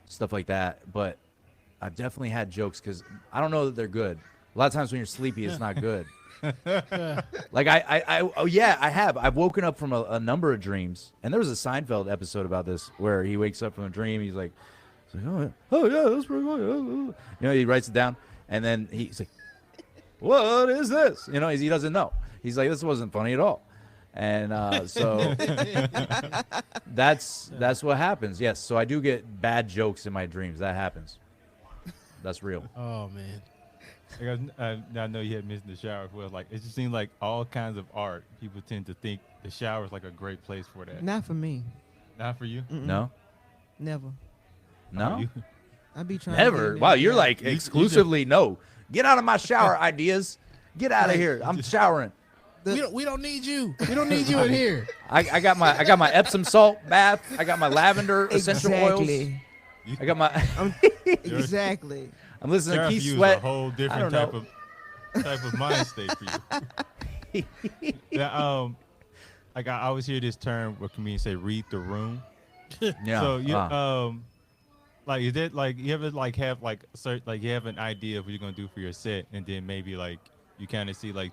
stuff like that. But I've definitely had jokes because I don't know that they're good. A lot of times when you're sleepy, it's not good. Like I have. I've woken up from a number of dreams, and there was a Seinfeld episode about this where he wakes up from a dream. He's like oh yeah, that's pretty funny. He writes it down, and then he's like, what is this? He doesn't know. He's like, this wasn't funny at all. And so that's what happens. Yes, so I do get bad jokes in my dreams. That happens. That's real. Oh man. I know you had mentioned the shower as well. Like it just seems like all kinds of art. People tend to think the shower is like a great place for that. Not for me. Not for you. No, Never. no, I be trying. never. To Wow, you're like You exclusively no. Get out of my shower ideas. Get out of here. I'm showering. We don't need you. We don't need you in here. I got my Epsom salt bath. I got my lavender essential oils. Exactly. I got my. Exactly. I'm listening Shower to for Keith you is Sweat. a whole I different don't type of mind state for you. Yeah, like I always hear this term where comedians say "read the room." Yeah. So you like is that like you ever like have like you have an idea of what you're gonna do for your set, and then maybe like you kind of see like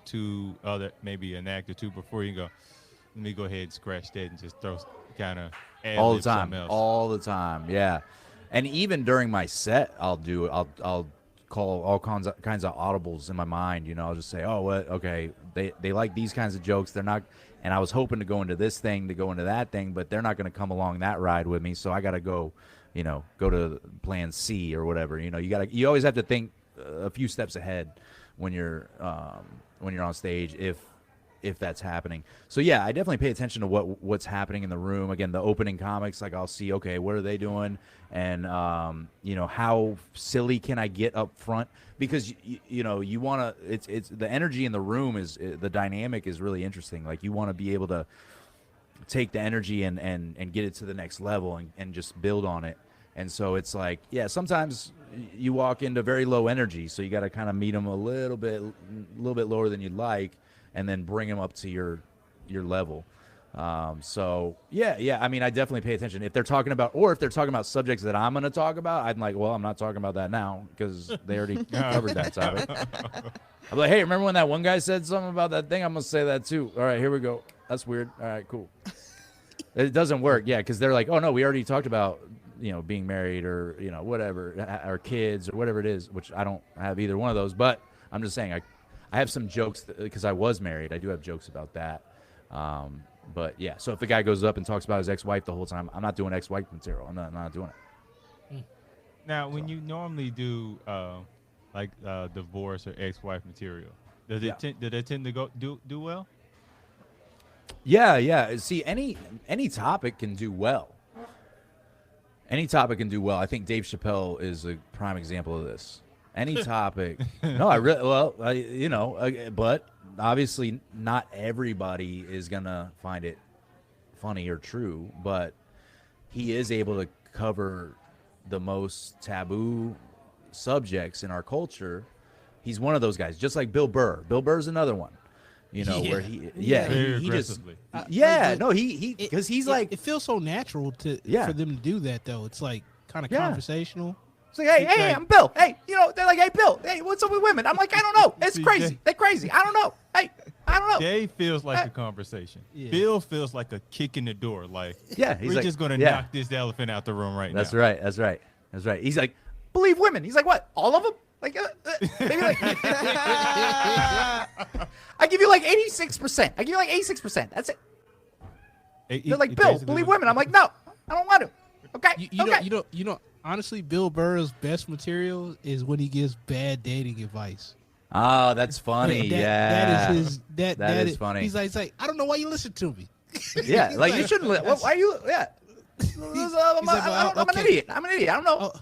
maybe an act or two before you go, let me go ahead and scratch that and just throw kind of all the time. Yeah. And even during my set, I'll call all kinds of audibles in my mind. I'll just say, oh, what? Okay, they like these kinds of jokes. They're not, and I was hoping to go into this thing, to go into that thing, but they're not going to come along that ride with me. So I got to go, go to plan C or whatever. You always have to think a few steps ahead when you're on stage if that's happening. So yeah, I definitely pay attention to what's happening in the room. Again, the opening comics, like I'll see, okay, what are they doing? And how silly can I get up front? Because you want to, it's the energy in the room the dynamic is really interesting. Like you want to be able to take the energy and get it to the next level and just build on it. And so it's like, yeah, sometimes you walk into very low energy, so you got to kind of meet them a little bit lower than you'd like, and then bring them up to your level. So yeah. I mean, I definitely pay attention if they're talking about subjects that I'm going to talk about. I'm like, well, I'm not talking about that now because they already covered that topic. I'm like, hey, remember when that one guy said something about that thing? I'm going to say that too. All right, here we go. That's weird. All right, cool. It doesn't work. Yeah. Cause they're like, oh no, we already talked about, being married or, whatever, or kids or whatever it is, which I don't have either one of those, but I'm just saying I have some jokes because I was married. I do have jokes about that. But yeah, so if the guy goes up and talks about his ex-wife the whole time, I'm not doing ex-wife material. I'm not doing it. Now, when you normally do divorce or ex-wife material, does it tend to go do well? Yeah. See, any topic can do well. Any topic can do well. I think Dave Chappelle is a prime example of this. Any topic. No, I really but obviously not everybody is gonna find it funny or true, but he is able to cover the most taboo subjects in our culture. He's one of those guys, just like Bill Burr. Bill Burr's another one, where Very he just aggressively. because he's like, it feels so natural for them to do that though. It's like kind of conversational. it's like, hey, I'm Bill. Hey, they're like, hey, Bill, hey, what's up with women? I'm like, I don't know. It's See, crazy. They're crazy. I don't know. Hey, I don't know. Dave feels like a conversation. Yeah. Bill feels like a kick in the door. Like, Yeah, he's we're like, just gonna knock this elephant out the room right That's now. right. That's right. That's right. He's like, believe women. He's like, what? All of them? Like, maybe like, I give you like 86%. I give you like 86%. That's it. They're like, Bill, believe women. I'm like, no, I don't want to. Okay. You know, honestly, Bill Burr's best material is when he gives bad dating advice. Oh, that's funny. That is his. That is funny. He's like, I don't know why you listen to me. Yeah, like you shouldn't. Why are you? Yeah. I'm an idiot. I'm an idiot. I don't know.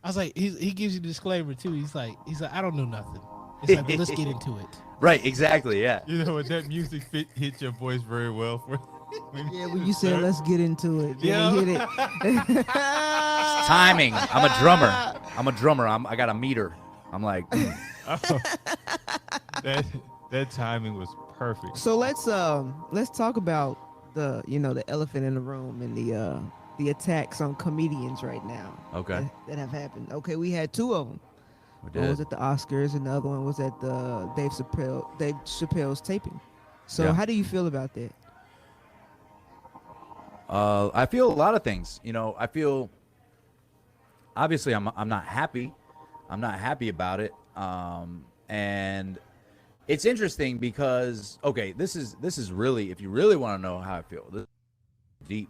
I was like, he gives you the disclaimer too. He's like, I don't know nothing. It's like, but let's get into it. Right. Exactly. Yeah. You know what? That music hit your voice very well for. Yeah, when you said let's get into it. Yeah. You hit it. Timing. I'm a drummer. I got a meter. I'm like, that timing was perfect. So let's talk about the the elephant in the room and the attacks on comedians right now. Okay. That have happened. Okay, we had two of them. we One was did. at the Oscars and the other one was at the Dave Chappelle's taping. So Yeah. how do you feel about that? I feel a lot of things. I feel. Obviously, I'm not happy. I'm not happy about it. And it's interesting because this is really, if you really want to know how I feel, this is deep.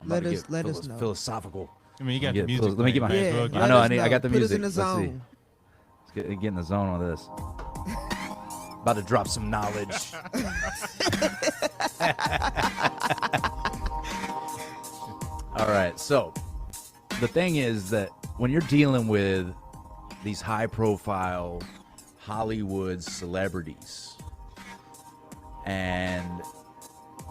I'm about to Let get us know. philosophical. I mean, you got Let the me music. let me get my- playing, Yeah, bro. I know, let us I got the Put us music. in the Let's see. zone. Let's get in the zone on this. About to drop some knowledge. All right, so the thing is that when you're dealing with these high-profile Hollywood celebrities, and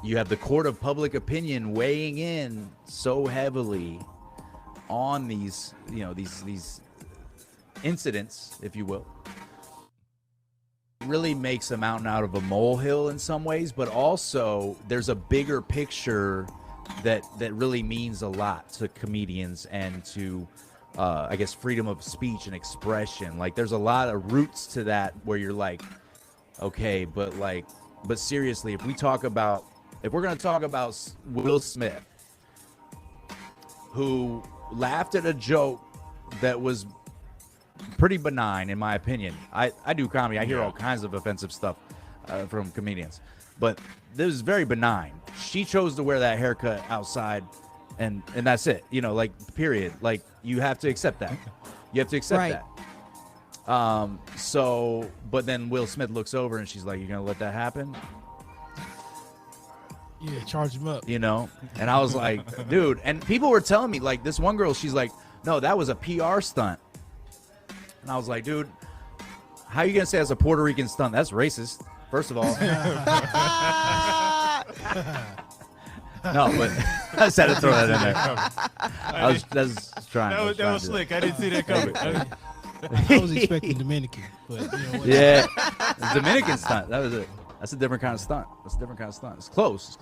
you have the court of public opinion weighing in so heavily on these, these incidents, if you will, really makes a mountain out of a molehill in some ways, but also there's a bigger picture that really means a lot to comedians and to I guess freedom of speech and expression. Like there's a lot of roots to that where you're like, okay, but seriously, if we're going to talk about Will Smith, who laughed at a joke that was pretty benign, in my opinion. I do comedy. I hear all kinds of offensive stuff from comedians, but this is very benign. She chose to wear that haircut outside, and that's it. Period. Like, you have to accept that. You have to accept Right. that. So, but then Will Smith looks over and she's like, "You're gonna let that happen?" Yeah, charge him up. And I was like, dude, and people were telling me, like, this one girl, she's like, "No, that was a PR stunt." And I was like, dude, how are you going to say that's a Puerto Rican stunt? That's racist, first of all. No, but I just had to throw that in there. I was trying. That was slick. I didn't see that coming. I was expecting Dominican, but whatever. Yeah, the Dominican stunt. That was it. That's a different kind of stunt. It's close.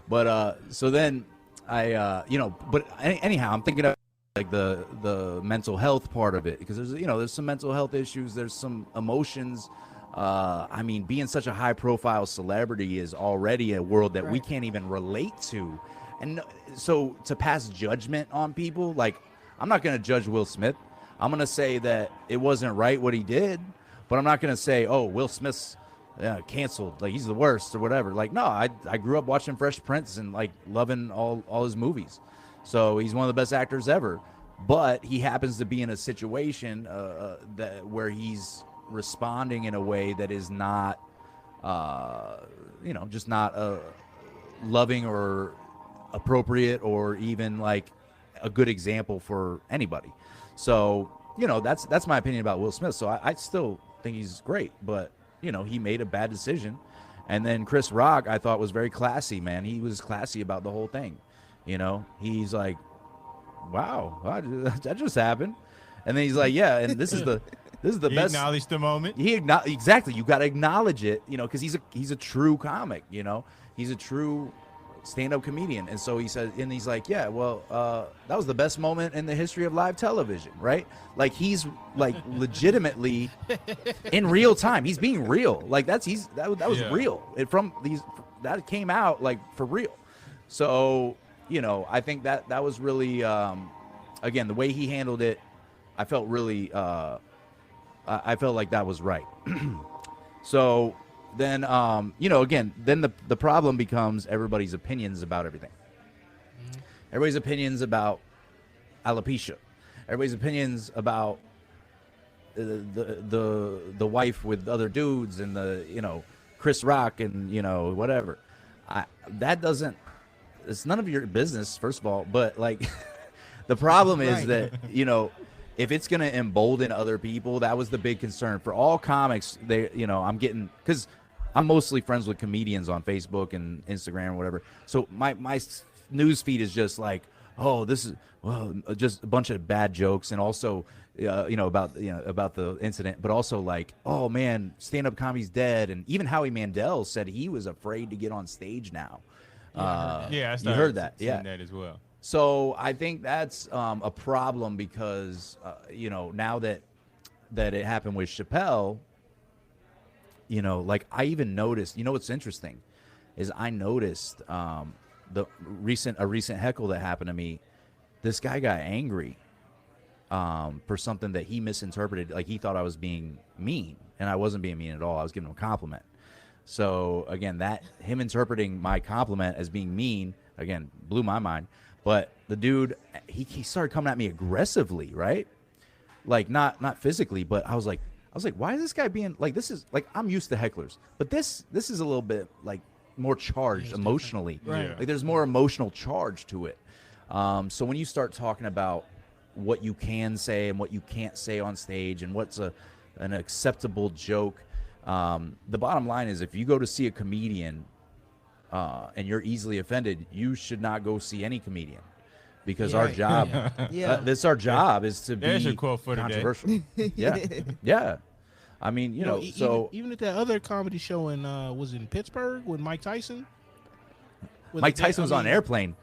But so then I, but anyhow, I'm thinking of like the mental health part of it, because there's some mental health issues. There's some emotions. I mean, being such a high profile celebrity is already a world that we can't even relate to. And so to pass judgment on people, like, I'm not going to judge Will Smith. I'm going to say that it wasn't right what he did, but I'm not going to say, oh, Will Smith's canceled, like he's the worst or whatever. Like, no, I grew up watching Fresh Prince and like loving all his movies. So he's one of the best actors ever, but he happens to be in a situation where he's responding in a way that is not, just not loving or appropriate or even like a good example for anybody. So you know, that's my opinion about Will Smith. So I still think he's great, but you know, he made a bad decision. And then Chris Rock, I thought, was very classy, man. He was classy about the whole thing. You know, he's like, wow, that just happened. And then he's like, yeah, and this is the best. Acknowledge the moment. Exactly. You got to acknowledge it, you know, because he's a true comic, you know. He's a true stand-up comedian. And so he said, and he's like, yeah, well, that was the best moment in the history of live television, right? Like, he's like legitimately in real time. He's being real. Like, that was real. That came out like for real. So, you know, I think that was really, again, the way he handled it, I felt really, I felt like that was right. So then, you know, again, then the problem becomes everybody's opinions about everything. Everybody's opinions about alopecia. Everybody's opinions about the wife with other dudes and the, you know, Chris Rock and, you know, whatever. It's none of your business, first of all, but like the problem is that, you know, if it's going to embolden other people, that was the big concern for all comics. You know, I'm getting, because I'm mostly friends with comedians on Facebook and Instagram or whatever. So my news feed is just like, oh, this is just a bunch of bad jokes, and also, you know, about the incident, but also like, oh man, stand-up comedy's dead. And even Howie Mandel said he was afraid to get on stage now. I you heard that, yeah, that as well. So I think that's a problem because, you know, now that it happened with Chappelle, you know, like I even noticed, you know, what's interesting is I noticed a recent heckle that happened to me. This guy got angry for something that he misinterpreted. Like he thought I was being mean, and I wasn't being mean at all. I was giving him a compliment. So again, that him interpreting my compliment as being mean, again, blew my mind. But the dude, he started coming at me aggressively, right? Like not physically, but I was like, why is this guy being like, this is like, I'm used to hecklers, but this is a little bit like more charged emotionally. Right. Like there's more emotional charge to it. So when you start talking about what you can say and what you can't say on stage and what's an acceptable joke, the bottom line is if you go to see a comedian and you're easily offended, you should not go see any comedian, because our job, that's our job, is to There's be your quote for controversial. Yeah. I mean, you know, so even at that other comedy show in was in Pittsburgh with Mike Tyson. Mike Tyson was on an airplane.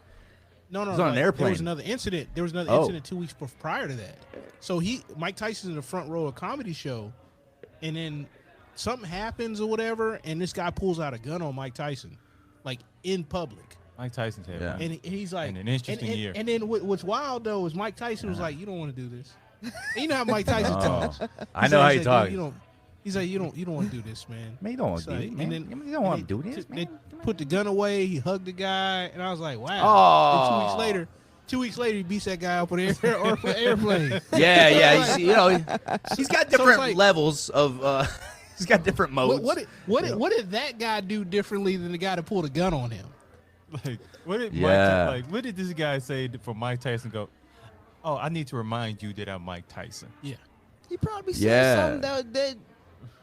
No, He was on an airplane. There was another incident. There was another incident 2 weeks prior to that. So Mike Tyson's in the front row of a comedy show, and then something happens or whatever, and this guy pulls out a gun on Mike Tyson, like in public. Mike Tyson's had one. And he's like, And an interesting year. And then what's wild though is Mike Tyson was like, you don't want to do this. And you know how Mike Tyson talks. I know how he like, talks. He's like, you don't want to do this, man. Man, you don't want to do it, man. You don't want to do this, They man. put the gun away. He hugged the guy, and I was like, wow. And 2 weeks later, he beats that guy up on an airplane. Yeah. You know, he's got different like, levels of. He's got different modes. What did that guy do differently than the guy that pulled a gun on him? Like, what did this guy say for Mike Tyson? Go, oh, I need to remind you that I'm Mike Tyson. Yeah. He probably said something that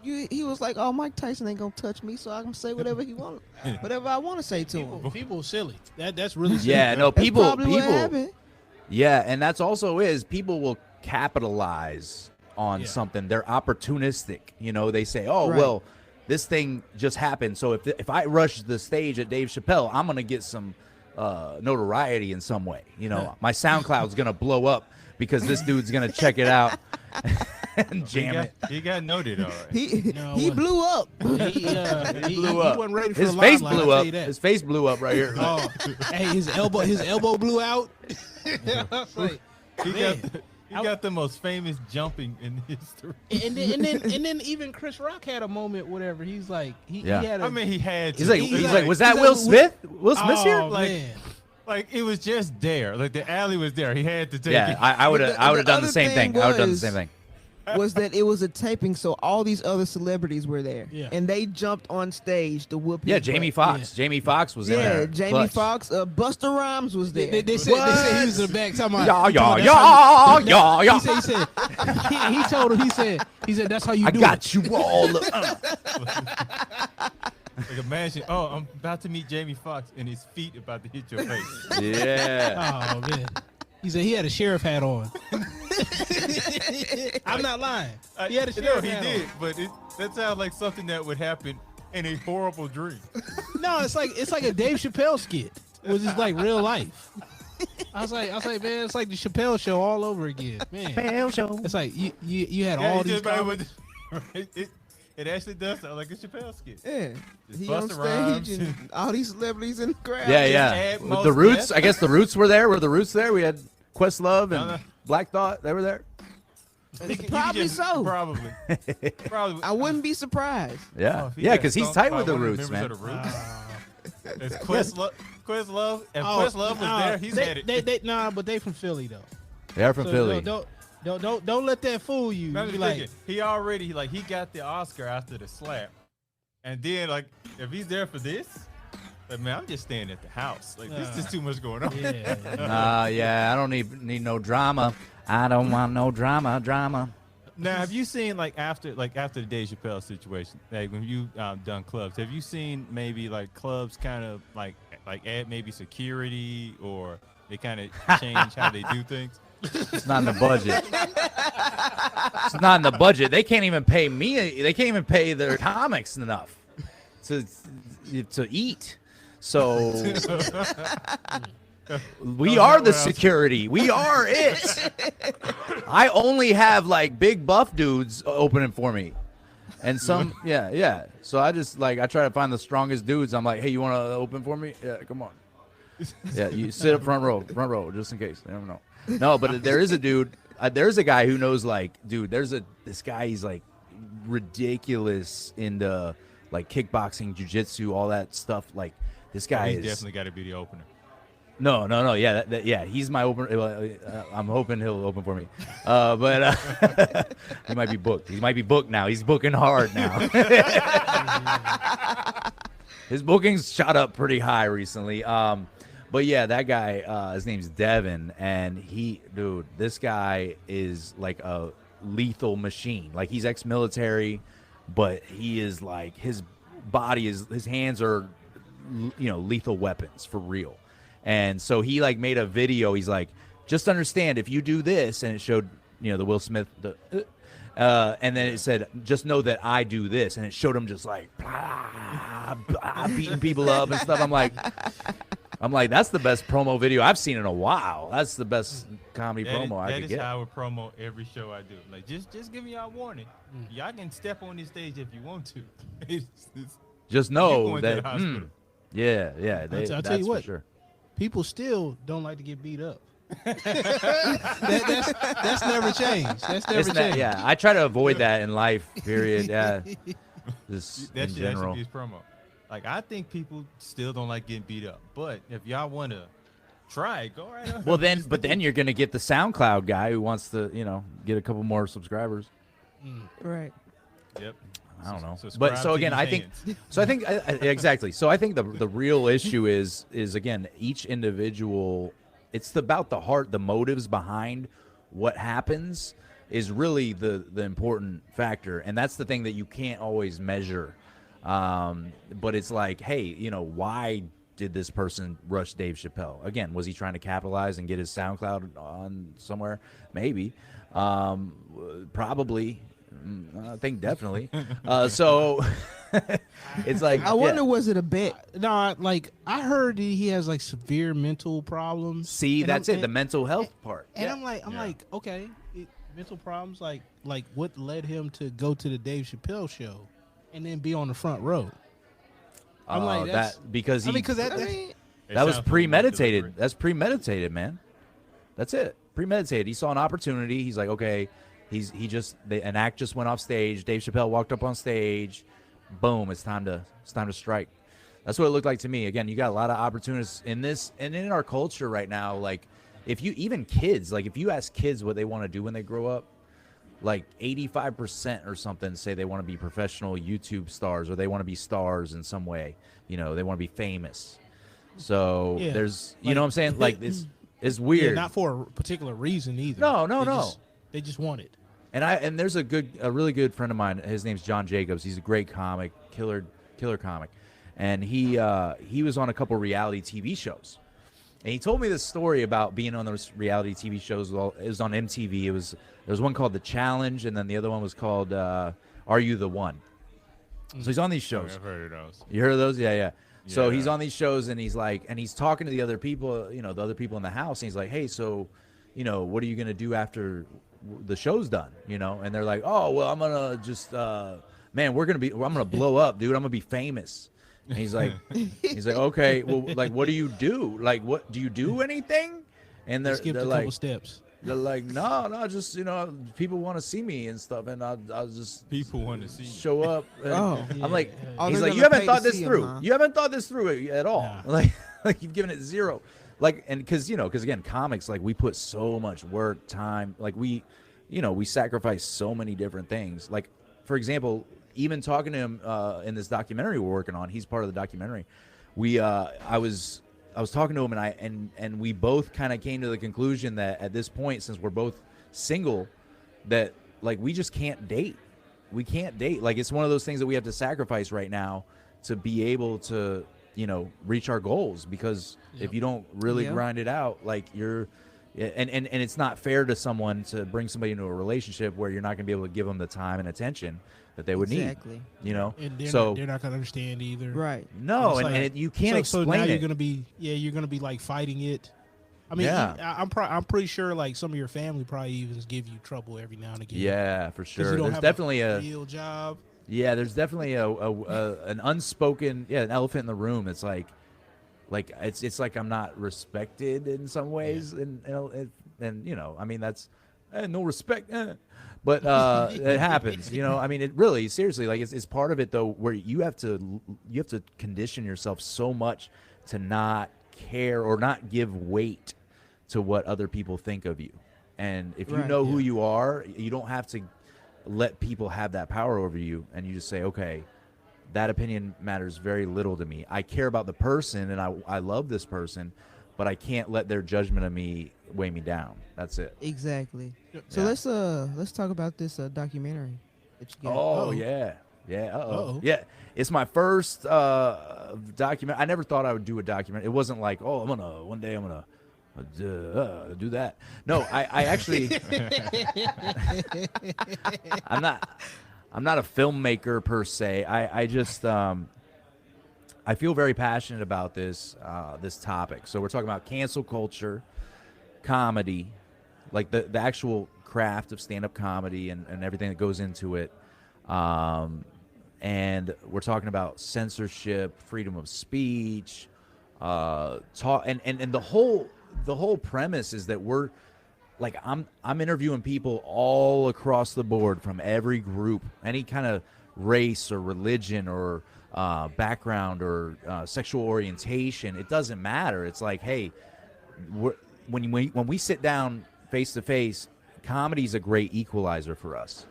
he was like, oh, Mike Tyson ain't gonna touch me, so I can say whatever he want, whatever I want to say to him. People silly. That's really silly. Yeah, no, That's people. probably what happened. Yeah, and that's also people will capitalize on something. They're opportunistic. You know, they say, oh, well, this thing just happened, so if I rush the stage at Dave Chappelle, I'm gonna get some notoriety in some way. You know, my SoundCloud's gonna blow up because this dude's gonna check it out and jam it. He got noted, all right. He blew up. He blew up. He wasn't ready for His the face limelight, blew I'll up. tell you that. His face blew up right here. Oh, hey, his elbow blew out. I was like, He got the most famous jumping in history. And then even Chris Rock had a moment, whatever. He's like, he had. He had. He's like, was that Will Smith? Will Smith's here? Man. Like it was just there. Like the alley was there. He had to take it. Yeah, I would have done the other same thing thing. I would have done the was- same thing. was that it was a taping, so all these other celebrities were there, Yeah. and they jumped on stage to whoop. Yeah, his Jamie butt. Foxx. Jamie Foxx was in there. Yeah, Jamie Clutch. Foxx. Busta Rhymes was there. They said he was in the back talking about. Yeah. He said he told him. He said that's how you I do got it. you all. Like imagine, oh, I'm about to meet Jamie Foxx and his feet about to hit your face. Yeah. Oh man. He said he had a sheriff hat on. I'm not lying. He had a sheriff he hat did, on. but that sounds like something that would happen in a horrible dream. No, it's like a Dave Chappelle skit. It was just like real life. I was like, man, it's like the Chappelle show all over again, man. Chappelle show. It's like you had all these. It actually does sound like a Chappelle skit. Yeah, Just he on Busta stage Rhymes. and all these celebrities in the crowd. Yeah, add yeah. most The Roots. death. I guess the Roots were there. Were the Roots there? We had Questlove and No. Black Thought. They were there. Probably so. Probably. I wouldn't be surprised. Yeah, Oh, if he yeah, got because he's stumped tight by with the one of Roots, members man. of the Roots. It's Questlove. If Oh, Questlove was there, he's had it. Nah, but they from Philly though. They are from So Philly. Don't let that fool you. I'm You just be like, thinking, he already he got the Oscar after the slap, and then if he's there for this, man, I'm just staying at the house. This is too much going on. yeah. Yeah, I don't need no drama. I don't want no drama. Now, have you seen after the Dave Chappelle situation, when you done clubs, have you seen maybe clubs kind of add maybe security or they kind of change how they do things? It's not in the budget. It's not in the budget. They can't even pay me. They can't even pay their comics enough to eat. So we are the security. We are it. I only have big buff dudes opening for me. And some, yeah. So I just I try to find the strongest dudes. I'm like, hey, you want to open for me? Yeah, come on. Yeah, you sit up front row, just in case. I don't know. No, but there is a dude. There's a guy who knows dude. This guy. He's ridiculous into kickboxing, jujitsu, all that stuff. This guy He's is definitely got to be the opener. No. Yeah, yeah. He's my opener. I'm hoping he'll open for me. But he might be booked. He might be booked now. He's booking hard now. His bookings shot up pretty high recently. But yeah, that guy, his name's Devin, and this guy is a lethal machine. He's ex-military, but he is his body is, his hands are, lethal weapons for real. And so he made a video. He's just understand if you do this, and it showed, the Will Smith, and then it said, just know that I do this, and it showed him just beating people up and stuff. I'm like, that's the best promo video I've seen in a while. That's the best comedy promo I could get. That is how I would promo every show I do. Just give me y'all warning. Y'all can step on this stage if you want to. Just you know going to the that. hospital. Yeah. I'll tell you for what. Sure. People still don't like to get beat up. That's never changed. That's never changed. Yeah, I try to avoid that in life. Period. Yeah. Just That in should general. actually be his promo. I think people still don't like getting beat up, but if y'all want to try it, go right ahead. Well, then you're gonna get the SoundCloud guy who wants to, get a couple more subscribers. Right. Yep. I don't know. Subscribe But so to again, these I think hands. exactly. So I think the real issue is again, each individual. It's about the heart, the motives behind what happens is really the important factor, and that's the thing that you can't always measure. But it's hey, why did this person rush Dave Chappelle? Again, was he trying to capitalize and get his SoundCloud on somewhere? Maybe. Probably. I think definitely. So it's I wonder, was it a bet? No, I heard that he has severe mental problems. See, And that's I'm- it. The mental health part. And I'm like, okay, mental problems. Like what led him to go to the Dave Chappelle show, and then be on the front row? I'm like, that's because he. because I mean, that was sounds premeditated. deliberate. That's premeditated, man. That's it. Premeditated. He saw an opportunity. He's like, okay. An act just went off stage. Dave Chappelle walked up on stage. Boom! It's time to strike. That's what it looked like to me. Again, you got a lot of opportunities in this and in our culture right now. If you even kids, if you ask kids what they want to do when they grow up, like 85% or something say they want to be professional YouTube stars, or they want to be stars in some way. You know, they want to be famous. So Yeah. there's, you Like- know what I'm saying? Like it's Yeah, weird. not for a particular reason either. No. They just want it. And there's a really good friend of mine. His name's John Jacobs. He's a great comic, killer comic, and he was on a couple reality TV shows, and he told me this story about being on those reality TV shows. Well, it was on MTV. There was one called The Challenge, and then the other one was called Are You the One? So he's on these shows. I've heard of those. You heard of those? Yeah. So Yeah. he's on these shows, and he's like, and he's talking to the other people, you know, the other people in the house, and he's like, hey, so, you know, what are you gonna do after the show's done? You know, and they're like, oh, well, I'm gonna just, man, I'm gonna blow up, dude. I'm gonna be famous. And he's like, okay, well, like, what do you do? Like, what do you do anything? And they're Skipped a like, couple steps. they're like, no, just, you know, people want to see me and stuff, and I'll just People want to see you. show up. And Oh. I'm like, Oh, he's they're like, you gonna haven't pay thought to this see 'em, through. huh? You haven't thought this through at all. Nah. Like you've given it zero. Like, and because again, comics, like we put so much work, time, like we sacrifice so many different things. Like, for example, even talking to him in this documentary we're working on, he's part of the documentary. I was talking to him, and we both kind of came to the conclusion that at this point, since we're both single, that like we just can't date. We can't date. Like, it's one of those things that we have to sacrifice right now to be able to, you know, reach our goals, because if you don't really Yep. grind it out, like and it's not fair to someone to bring somebody into a relationship where you're not going to be able to give them the time and attention that they would Exactly. need, you know? And they're not gonna understand either. Right. No, It's and, like- and you can't so explain now it. you're gonna be like fighting it. I mean, Yeah. I'm pretty sure like some of your family probably even give you trouble every now and again. Yeah, for 'Cause sure. you don't There's have definitely a real job. there's definitely an unspoken, an elephant in the room. It's like it's like I'm not respected in some ways, and you know, I mean, that's no respect, but it happens, you know. I mean, it really, seriously, like it's part of it though, where you have to condition yourself so much to not care or not give weight to what other people think of you. And if you Right, know who you are, you don't have to let people have that power over you, and you just say, okay, that opinion matters very little to me. I care about the person, and I love this person, but I can't let their judgment of me weigh me down. That's it. Exactly. So Yeah. let's talk about this documentary that you got. Oh, Uh-oh. yeah. Uh-oh. Yeah. It's my first document. I never thought I would do a document. It wasn't like, oh, one day I'm gonna do that. No, I actually, I'm not a filmmaker per se. I just, I feel very passionate about this topic. So we're talking about cancel culture, comedy, like the actual craft of stand-up comedy and everything that goes into it. And we're talking about censorship, freedom of speech, and the whole premise is that we're like, I'm interviewing people all across the board from every group, any kind of race or religion or background or sexual orientation. It doesn't matter. It's like, hey, when we sit down face to face, comedy's a great equalizer for us.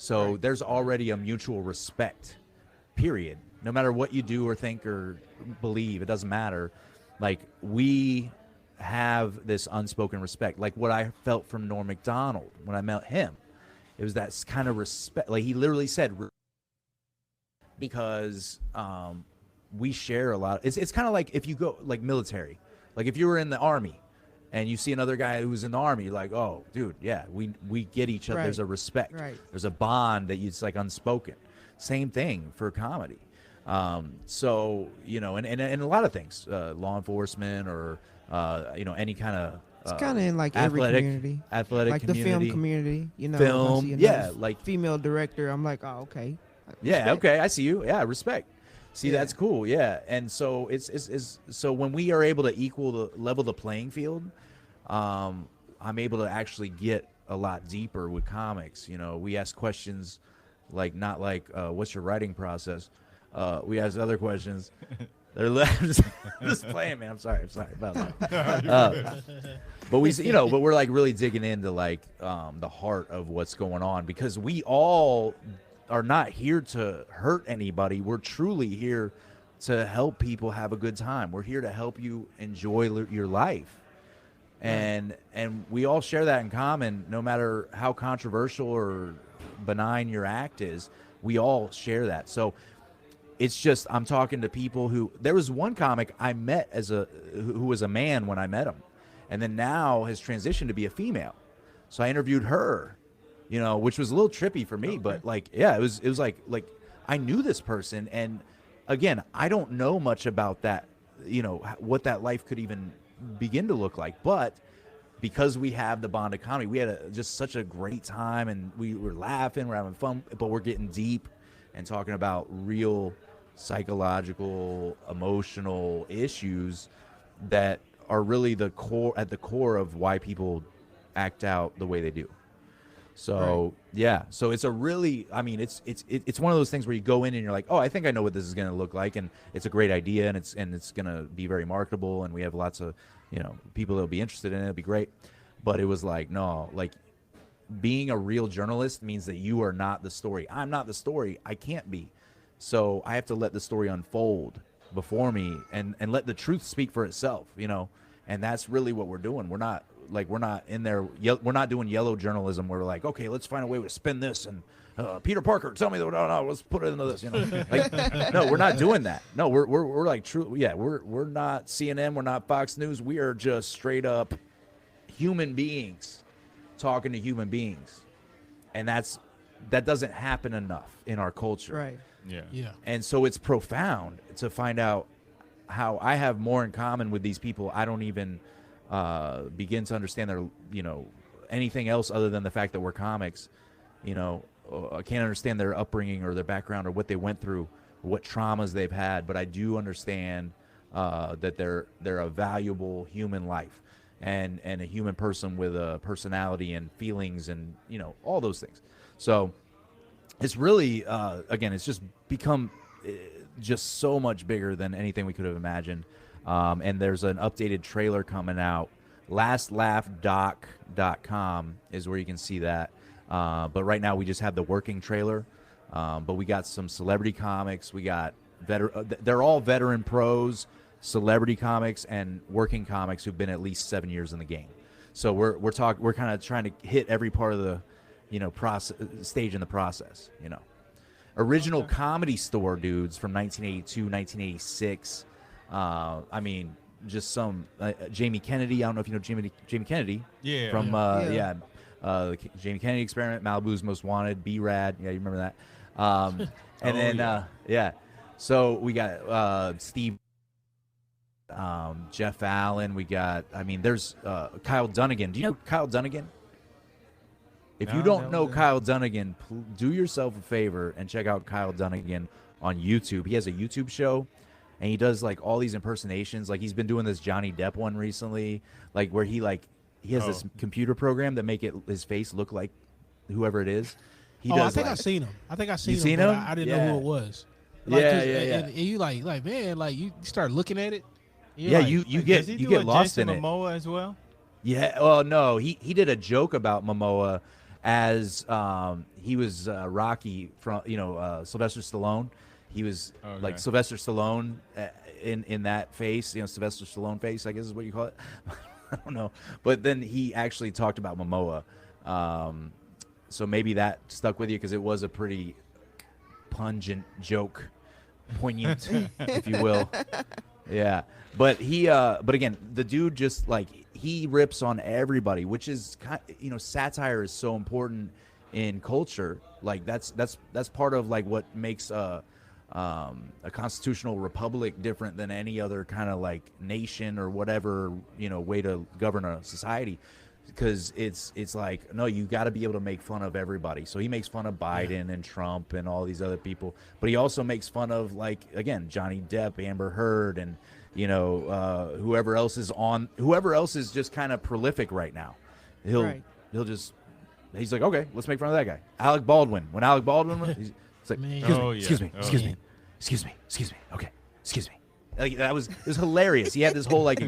So there's already a mutual respect, period. No matter what you do or think or believe, it doesn't matter. Like, we have this unspoken respect. Like what I felt from Norm Macdonald when I met him. It was that kind of respect. Like, he literally said, because we share a lot. It's kind of like if you go, like, military. Like, if you were in the Army and you see another guy who's in the Army, you're like, oh, dude, yeah, we get each other. Right. There's a respect. Right. There's a bond that it's like unspoken. Same thing for comedy. So, you know, and a lot of things, law enforcement or, you know, any kind of, It's kind of in like every community, athletic like community. the film community. You know, if I Film, see yeah, another like- female director. I'm like, oh, okay. Yeah, Respect. okay, I see you. Yeah, respect. See, Yeah. that's cool. Yeah, and so it's so when we are able to level the playing field, I'm able to actually get a lot deeper with comics. You know, we ask questions like, not like what's your writing process. We ask other questions I'm just playing, man. I'm sorry about that. But but we're like really digging into like the heart of what's going on, because we all are not here to hurt anybody. We're truly here to help people have a good time. We're here to help you enjoy your life. And we all share that in common, no matter how controversial or benign your act is. We all share that. So it's just, I'm talking to people who, there was one comic I met who was a man when I met him, and then now has transitioned to be a female. So I interviewed her, which was a little trippy for me, but like, yeah, it was like I knew this person. And again, I don't know much about that, what that life could even begin to look like, but because we have the bond of comedy, we had just such a great time, and we were laughing, we're having fun, but we're getting deep and talking about real psychological, emotional issues that are really at the core of why people act out the way they do. So yeah, so it's a really, it's one of those things where you go in and you're like, oh, I think I know what this is going to look like, and it's a great idea, and it's going to be very marketable, and we have lots of people that'll be interested in it. It'll be great. But it was like, no, like being a real journalist means that you are not the story. I'm not the story. I can't be. So I have to let the story unfold before me and let the truth speak for itself, and that's really what we're doing. We're not in there. We're not doing yellow journalism where we're like, okay, let's find a way to spin this. And Peter Parker, tell me no, let's put it into this. Like, no, we're not doing that. No, we're like true. Yeah, we're not CNN. We're not Fox News. We are just straight up human beings talking to human beings, and that doesn't happen enough in our culture. Right. Yeah. And so it's profound to find out how I have more in common with these people. I don't even begin to understand their, anything else other than the fact that we're comics. I can't understand their upbringing or their background or what they went through, or what traumas they've had, but I do understand that they're a valuable human life and a human person with a personality and feelings and, all those things. So it's really, again, it's just become just so much bigger than anything we could have imagined. And there's an updated trailer coming out. LastLaughDoc.com is where you can see that. But right now we just have the working trailer. But we got some celebrity comics. We got they're all veteran pros, celebrity comics, and working comics who've been at least 7 years in the game. So we're kind of trying to hit every part of the stage in the process. Original Comedy Store dudes from 1982, 1986. Just some Jamie Kennedy. I don't know if you know Jamie Kennedy. Yeah. From the Jamie Kennedy Experiment, Malibu's Most Wanted, B-Rad. Yeah, you remember that. And then so we got Steve, Jeff Allen. We got. There's Kyle Dunnigan. Do you know Kyle Dunnigan? If you don't know Kyle Dunnigan, do yourself a favor and check out Kyle Dunnigan on YouTube. He has a YouTube show, and he does like all these impersonations. Like he's been doing this Johnny Depp one recently, like where he has this computer program that make his face look like whoever it is. I think I've seen him. I seen him. I didn't know who it was. And you like man, like you start looking at it. Yeah, you get lost Jason in it. Momoa as well. Yeah. Oh no, he did a joke about Momoa as he was Rocky from Sylvester Stallone. He was like Sylvester Stallone in that face, Sylvester Stallone face, I guess is what you call it. I don't know, but then he actually talked about Momoa, so maybe that stuck with you because it was a pretty pungent joke, poignant, if you will. Yeah, but again, the dude just like he rips on everybody, which is satire is so important in culture. Like that's part of like what makes a constitutional republic different than any other kind of like nation or whatever way to govern a society, because it's like, no, you got to be able to make fun of everybody. So he makes fun of Biden and Trump and all these other people, but he also makes fun of, like, again, Johnny Depp, Amber Heard, and whoever else is just kind of prolific right now. He's like, okay, let's make fun of that guy. Alec Baldwin. When Alec Baldwin was, it's like, excuse me. Okay, excuse me. Like it was hilarious. He had this whole like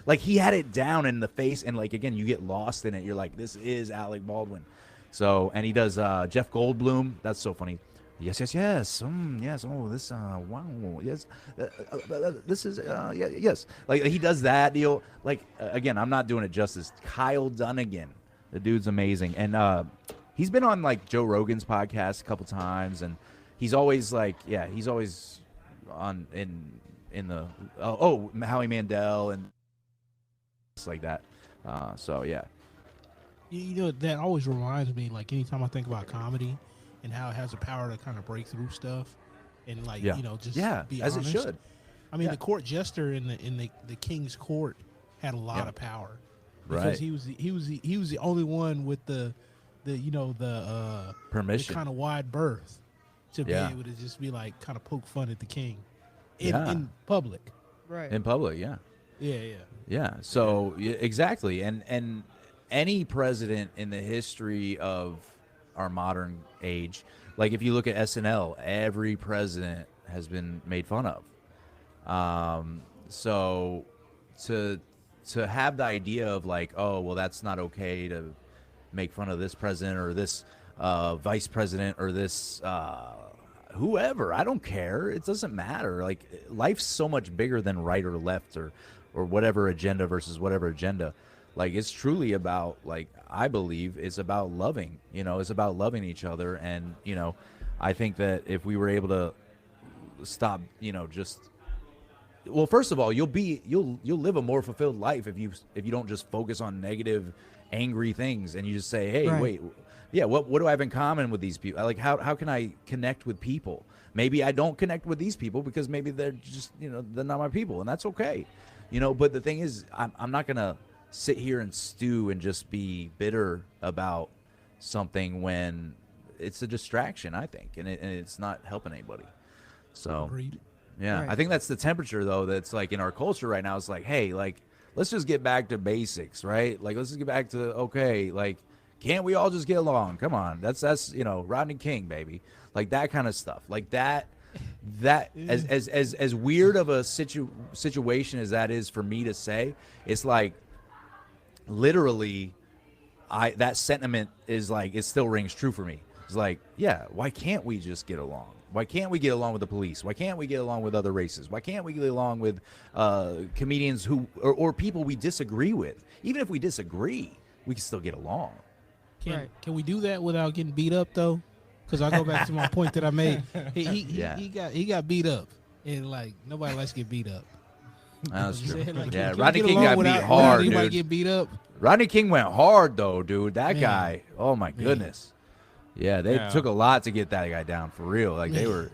like he had it down in the face, and like again, you get lost in it. You're like, this is Alec Baldwin. So, and he does Jeff Goldblum. That's so funny. Yes, yes, yes. Yes. Oh, this. Wow. Yes. This is. Yeah. Yes. Like he does that deal. Like again, I'm not doing it justice. Kyle Dunnigan, the dude's amazing, and he's been on like Joe Rogan's podcast a couple times, and he's always like, yeah, he's always on in the Howie Mandel and just like that. So yeah. You know, that always reminds me, like anytime I think about comedy and how it has the power to kind of break through stuff and like, you know, just be as honest. it should. I mean, the court jester in the king's court had a lot of power because he was the only one with the permission, kind of wide berth to be able to just be like kind of poke fun at the king in public. Right. In public, yeah. Yeah. So exactly, and any president in the history of our modern age, like if you look at SNL, every president has been made fun of. So to have the idea of like, oh well, that's not okay to make fun of this president or this vice president or this whoever. I don't care. It doesn't matter. Like life's so much bigger than right or left or whatever agenda versus whatever agenda. Like it's truly about, like, I believe it's about loving, you know, it's about loving each other. And, you know, I think that if we were able to stop, you know, just, well, first of all, you'll live a more fulfilled life if you don't just focus on negative, angry things and you just say, hey, wait, yeah, what do I have in common with these people? Like, how can I connect with people? Maybe I don't connect with these people because maybe they're just, you know, they're not my people, and that's okay. You know, but the thing is, I'm not going to sit here and stew and just be bitter about something when it's a distraction, I think, and it's not helping anybody. So, yeah, I think that's the temperature, though, that's like in our culture right now. It's like, hey, like, let's just get back to basics, right? Like, let's just get back to, okay, like, can't we all just get along? Come on. That's you know, Rodney King, baby. Like that kind of stuff. Like that as weird of a situation as that is for me to say, it's like literally that sentiment is like, it still rings true for me. It's like, yeah, why can't we just get along? Why can't we get along with the police? Why can't we get along with other races? Why can't we get along with comedians who or people we disagree with? Even if we disagree, we can still get along. Can we do that without getting beat up though? Because I go back to my point that I made. He got beat up, and like nobody likes to get beat up. That's true. Like, yeah, Rodney King got beat hard, without dude. Anybody get beat up? Rodney King went hard though, dude. That guy. Oh my goodness. Yeah, they took a lot to get that guy down for real. Like they were,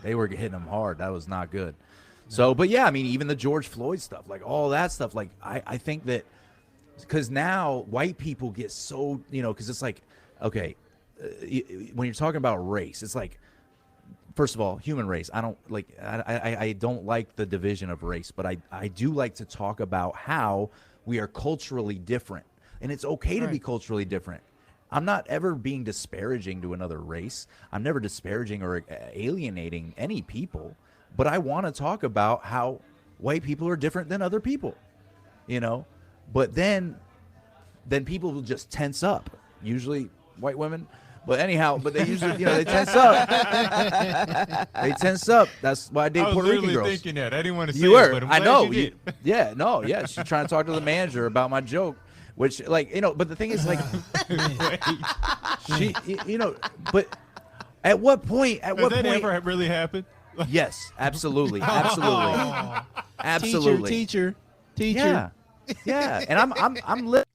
they were hitting him hard. That was not good. So, but yeah, I mean, even the George Floyd stuff, like all that stuff, like I think that. Because now white people get so, you know, because it's like, okay, when you're talking about race, it's like, first of all, human race. I don't like the division of race, but I do like to talk about how we are culturally different. And it's okay to be culturally different. I'm not ever being disparaging to another race. I'm never disparaging or alienating any people. But I want to talk about how white people are different than other people, you know? But then people will just tense up. Usually white women, but anyhow, but they usually, you know, they tense up. They tense up. That's why I date Puerto Rican girls. I was thinking that. I didn't want to say you were. it, but I'm I glad know. you did. Yeah, no, yeah. She's trying to talk to the manager about my joke, which, like, you know. But the thing is, like, she, you know, but at what point? At what Does that point? ever really happen? Yes, absolutely, absolutely, absolutely. Teacher. Yeah. Yeah, and I'm lit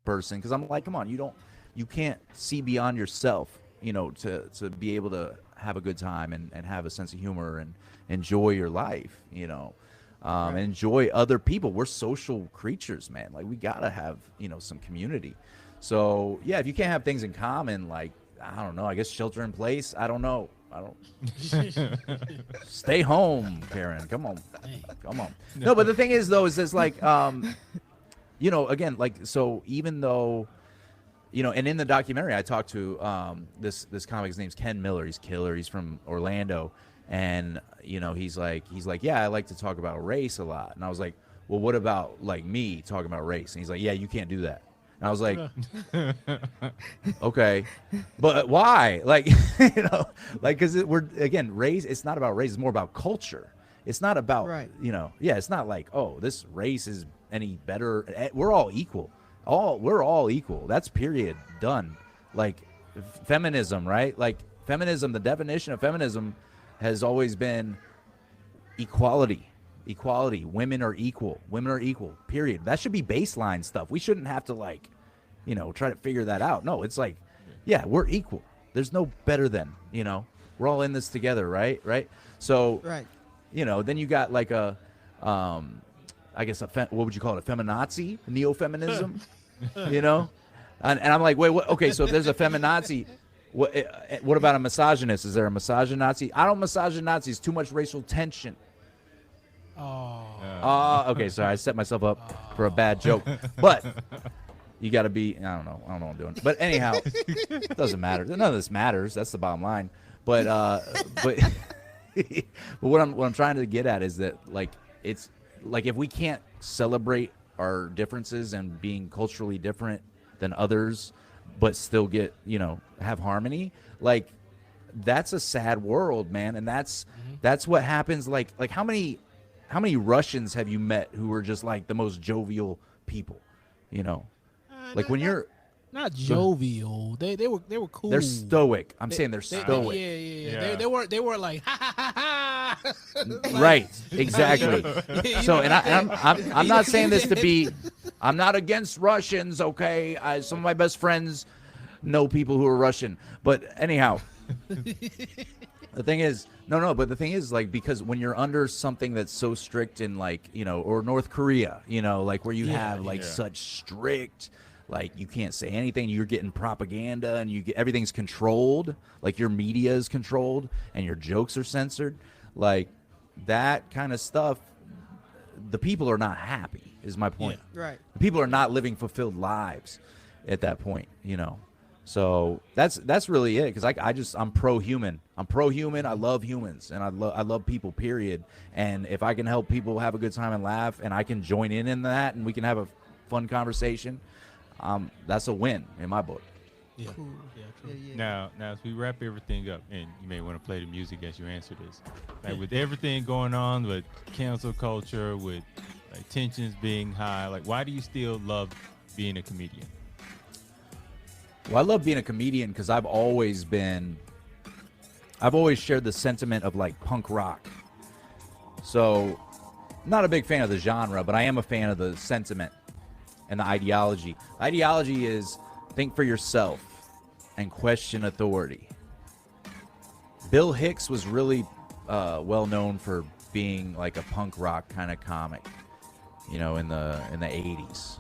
person because I'm like, come on, you can't see beyond yourself, you know, to be able to have a good time and have a sense of humor and enjoy your life, you know, and enjoy other people. We're social creatures, man. Like we gotta have, you know, some community. So yeah, if you can't have things in common, like I don't know, I guess shelter in place. I don't know. I don't stay home, Karen. Come on. No, but the thing is, though, is it's like, you know, again, like, so even though, you know, and in the documentary, I talked to this comic. His name's Ken Miller. He's killer. He's from Orlando, And he's like, yeah, I like to talk about race a lot. And I was like, well, what about like me talking about race? And he's like, yeah, you can't do that. And I was like, okay, but why? Like, because we're, again, race, it's not about race. It's more about culture. It's not about, it's not like, oh, this race is any better. We're all equal. We're all equal. That's period. Done. Like feminism, right? Like feminism, the definition of feminism has always been equality. Women are equal, period. That should be baseline stuff. We shouldn't have to try to figure that out. No, it's like, yeah, we're equal. There's no better than, we're all in this together. Right. So, then you got like a, I guess what would you call it? A feminazi, neo-feminism, and I'm like, wait, what? Okay. So if there's a feminazi, what about a misogynist? Is there a misogynazi? I don't misogynazi. Too much racial tension. Okay, sorry, I set myself up for a bad joke. But you got to be, I don't know what I'm doing. But anyhow, it doesn't matter. None of this matters. That's the bottom line. But but what I'm trying to get at is that it's like if we can't celebrate our differences and being culturally different than others, but still get have harmony, like that's a sad world, man. And that's what happens. Like how many Russians have you met who were just like the most jovial people? When you're not jovial, they were cool. They're stoic. I'm saying they're stoic. Yeah. They weren't like ha ha ha. Right, exactly. So, and I'm not saying this to be. I'm not against Russians. Okay, some of my best friends know people who are Russian, but anyhow. The thing is, but the thing is, like, because when you're under something that's so strict in, or North Korea, where you have such strict, you can't say anything, you're getting propaganda and everything's controlled, like your media is controlled and your jokes are censored, like that kind of stuff, the people are not happy, is my point. Yeah. Right. The people are not living fulfilled lives at that point, So that's really it, because I'm pro-human. I love humans, and I love people, period. And if I can help people have a good time and laugh, and I can join in that, and we can have a fun conversation, that's a win in my book. Yeah. Cool. Yeah, true. Yeah. Now, as we wrap everything up, and you may want to play the music as you answer this, with everything going on with cancel culture, with tensions being high, why do you still love being a comedian? Well, I love being a comedian because I've always shared the sentiment of punk rock. So, not a big fan of the genre, but I am a fan of the sentiment and the ideology. Ideology is think for yourself and question authority. Bill Hicks was really well known for being a punk rock kind of comic, in the 80s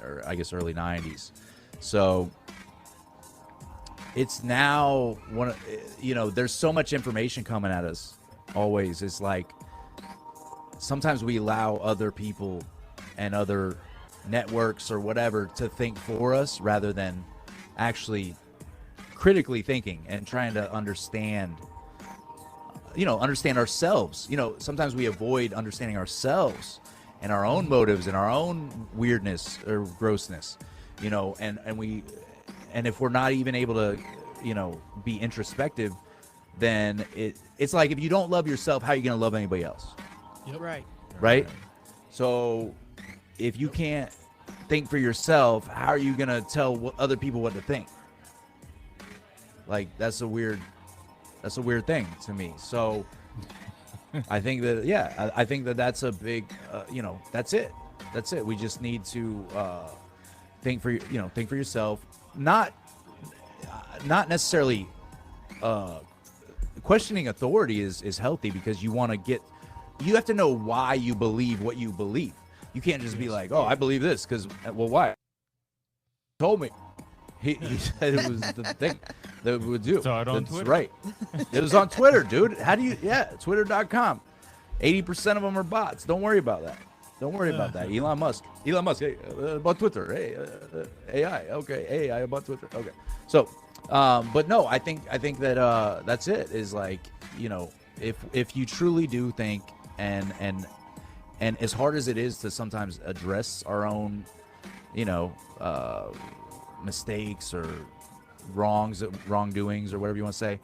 or I guess early 90s. So it's now there's so much information coming at us always. It's sometimes we allow other people and other networks or whatever to think for us rather than actually critically thinking and trying to understand ourselves. Sometimes we avoid understanding ourselves and our own motives and our own weirdness or grossness, and if we're not even able to, be introspective, then it's like if you don't love yourself, how are you going to love anybody else? Yep. Right? So if you can't think for yourself, how are you going to tell other people what to think? That's a weird thing to me. So I think that that's a big, that's it. We just need to think for yourself. Not necessarily questioning authority is healthy, because you have to know why you believe what you believe. You can't just be like, oh, I believe this because, well, why? He told me. He said it was the thing that we would do. Saw it on That's Twitter. Right. It was on Twitter, dude. Twitter.com. 80% of them are bots. Don't worry about that. Don't worry about that. Elon Musk, hey, about Twitter. Hey, AI. Okay, AI about Twitter. Okay. So, but no, I think that that's it. Is if you truly do think and as hard as it is to sometimes address our own, mistakes or wrongdoings or whatever you want to say,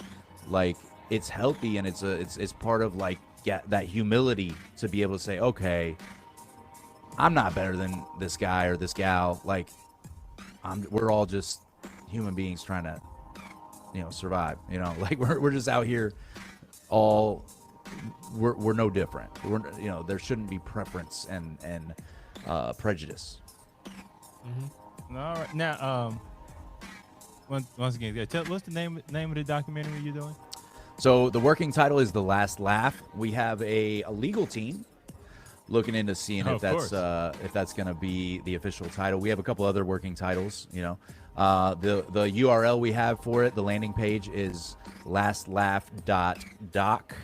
like, it's healthy, and it's part of, like, that humility to be able to say, okay, I'm not better than this guy or this gal. Like, we're all just human beings trying to, survive. Like, we're just out here, we're no different. There shouldn't be preference and prejudice. Mm-hmm. All right, now, once again, what's the name of the documentary you're doing? So the working title is The Last Laugh. We have a legal team looking into seeing if that's going to be the official title. We have a couple other working titles. The URL we have for it, the landing page, is lastlaugh.doc.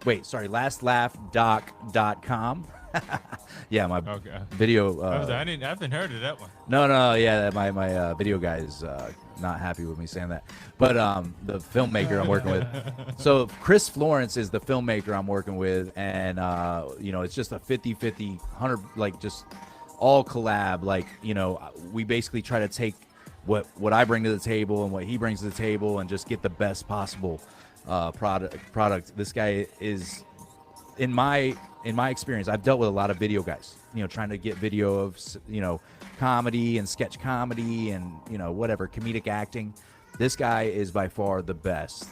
Wait, sorry, lastlaugh.doc.com. Yeah, my video. I haven't heard of that one. No, yeah, my video guy is not happy with me saying that. But the filmmaker I'm working with. So Chris Florence is the filmmaker I'm working with, and it's just a 50-50, 100, like, just all collab. Like, we basically try to take what I bring to the table and what he brings to the table, and just get the best possible product. This guy is, in my experience, I've dealt with a lot of video guys, trying to get video of, comedy and sketch comedy and, whatever, comedic acting. This guy is by far the best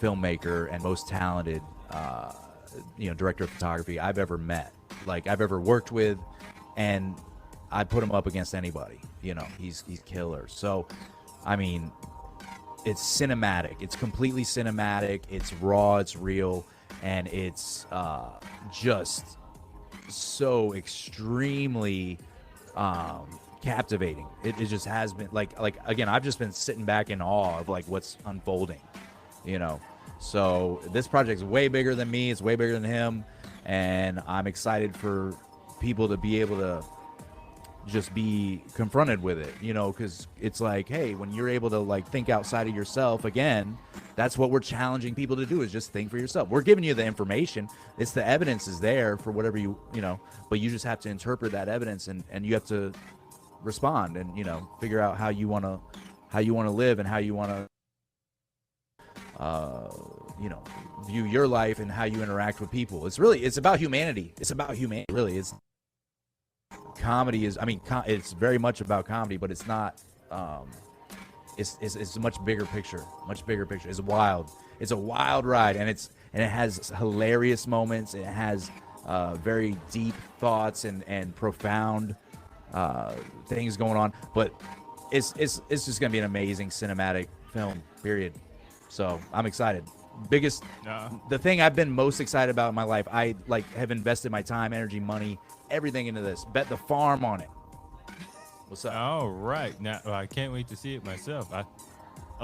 filmmaker and most talented, director of photography I've ever met, like, I've ever worked with, and I put him up against anybody. He's killer. So, I mean, it's cinematic. It's completely cinematic. It's raw. It's real. And it's just so extremely captivating. It just has been, like again, I've just been sitting back in awe of, like, what's unfolding, So this project's way bigger than me. It's way bigger than him, and I'm excited for people to be able to just be confronted with it, because it's like, hey, when you're able to, like, think outside of yourself, again, that's what we're challenging people to do, is just think for yourself. We're giving you the information. It's the evidence is there for whatever but you just have to interpret that evidence, and you have to respond and, figure out how you want to live, and how you want to, view your life, and how you interact with people. It's about humanity. Really. It's comedy is, it's very much about comedy, but it's not, it's a much bigger picture. It's wild. It's a wild ride, and it has hilarious moments. It has very deep thoughts and profound things going on. But it's just gonna be an amazing cinematic film. Period. So I'm excited. The thing I've been most excited about in my life, I have invested my time, energy, money, everything into this. Bet the farm on it. What's up? All right. Now, I can't wait to see it myself. I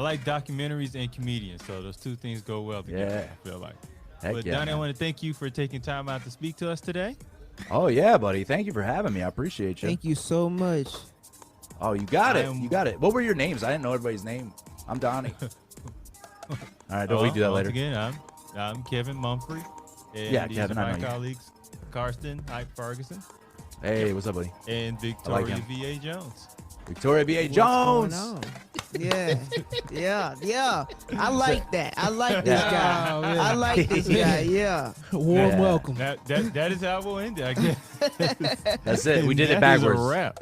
like documentaries and comedians, so those two things go well together, I feel like. But Donnie, I want to thank you for taking time out to speak to us today. Oh, yeah, buddy. Thank you for having me. I appreciate you. Thank you so much. Oh, you got it. You got it. What were your names? I didn't know everybody's name. I'm Donnie. All right, don't we do that later? Again, I'm Kevin Mumphrey. And these Kevin, are my colleagues, Karsten Hype Ferguson. Hey, what's up, buddy? And Victoria V.A. Jones. Victoria V.A. Jones. Yeah. I like that. I like this guy. Oh, I like this guy. Yeah. Warm welcome. That is how we'll end it, I guess. That's it. We did it That is a backwards. wrap.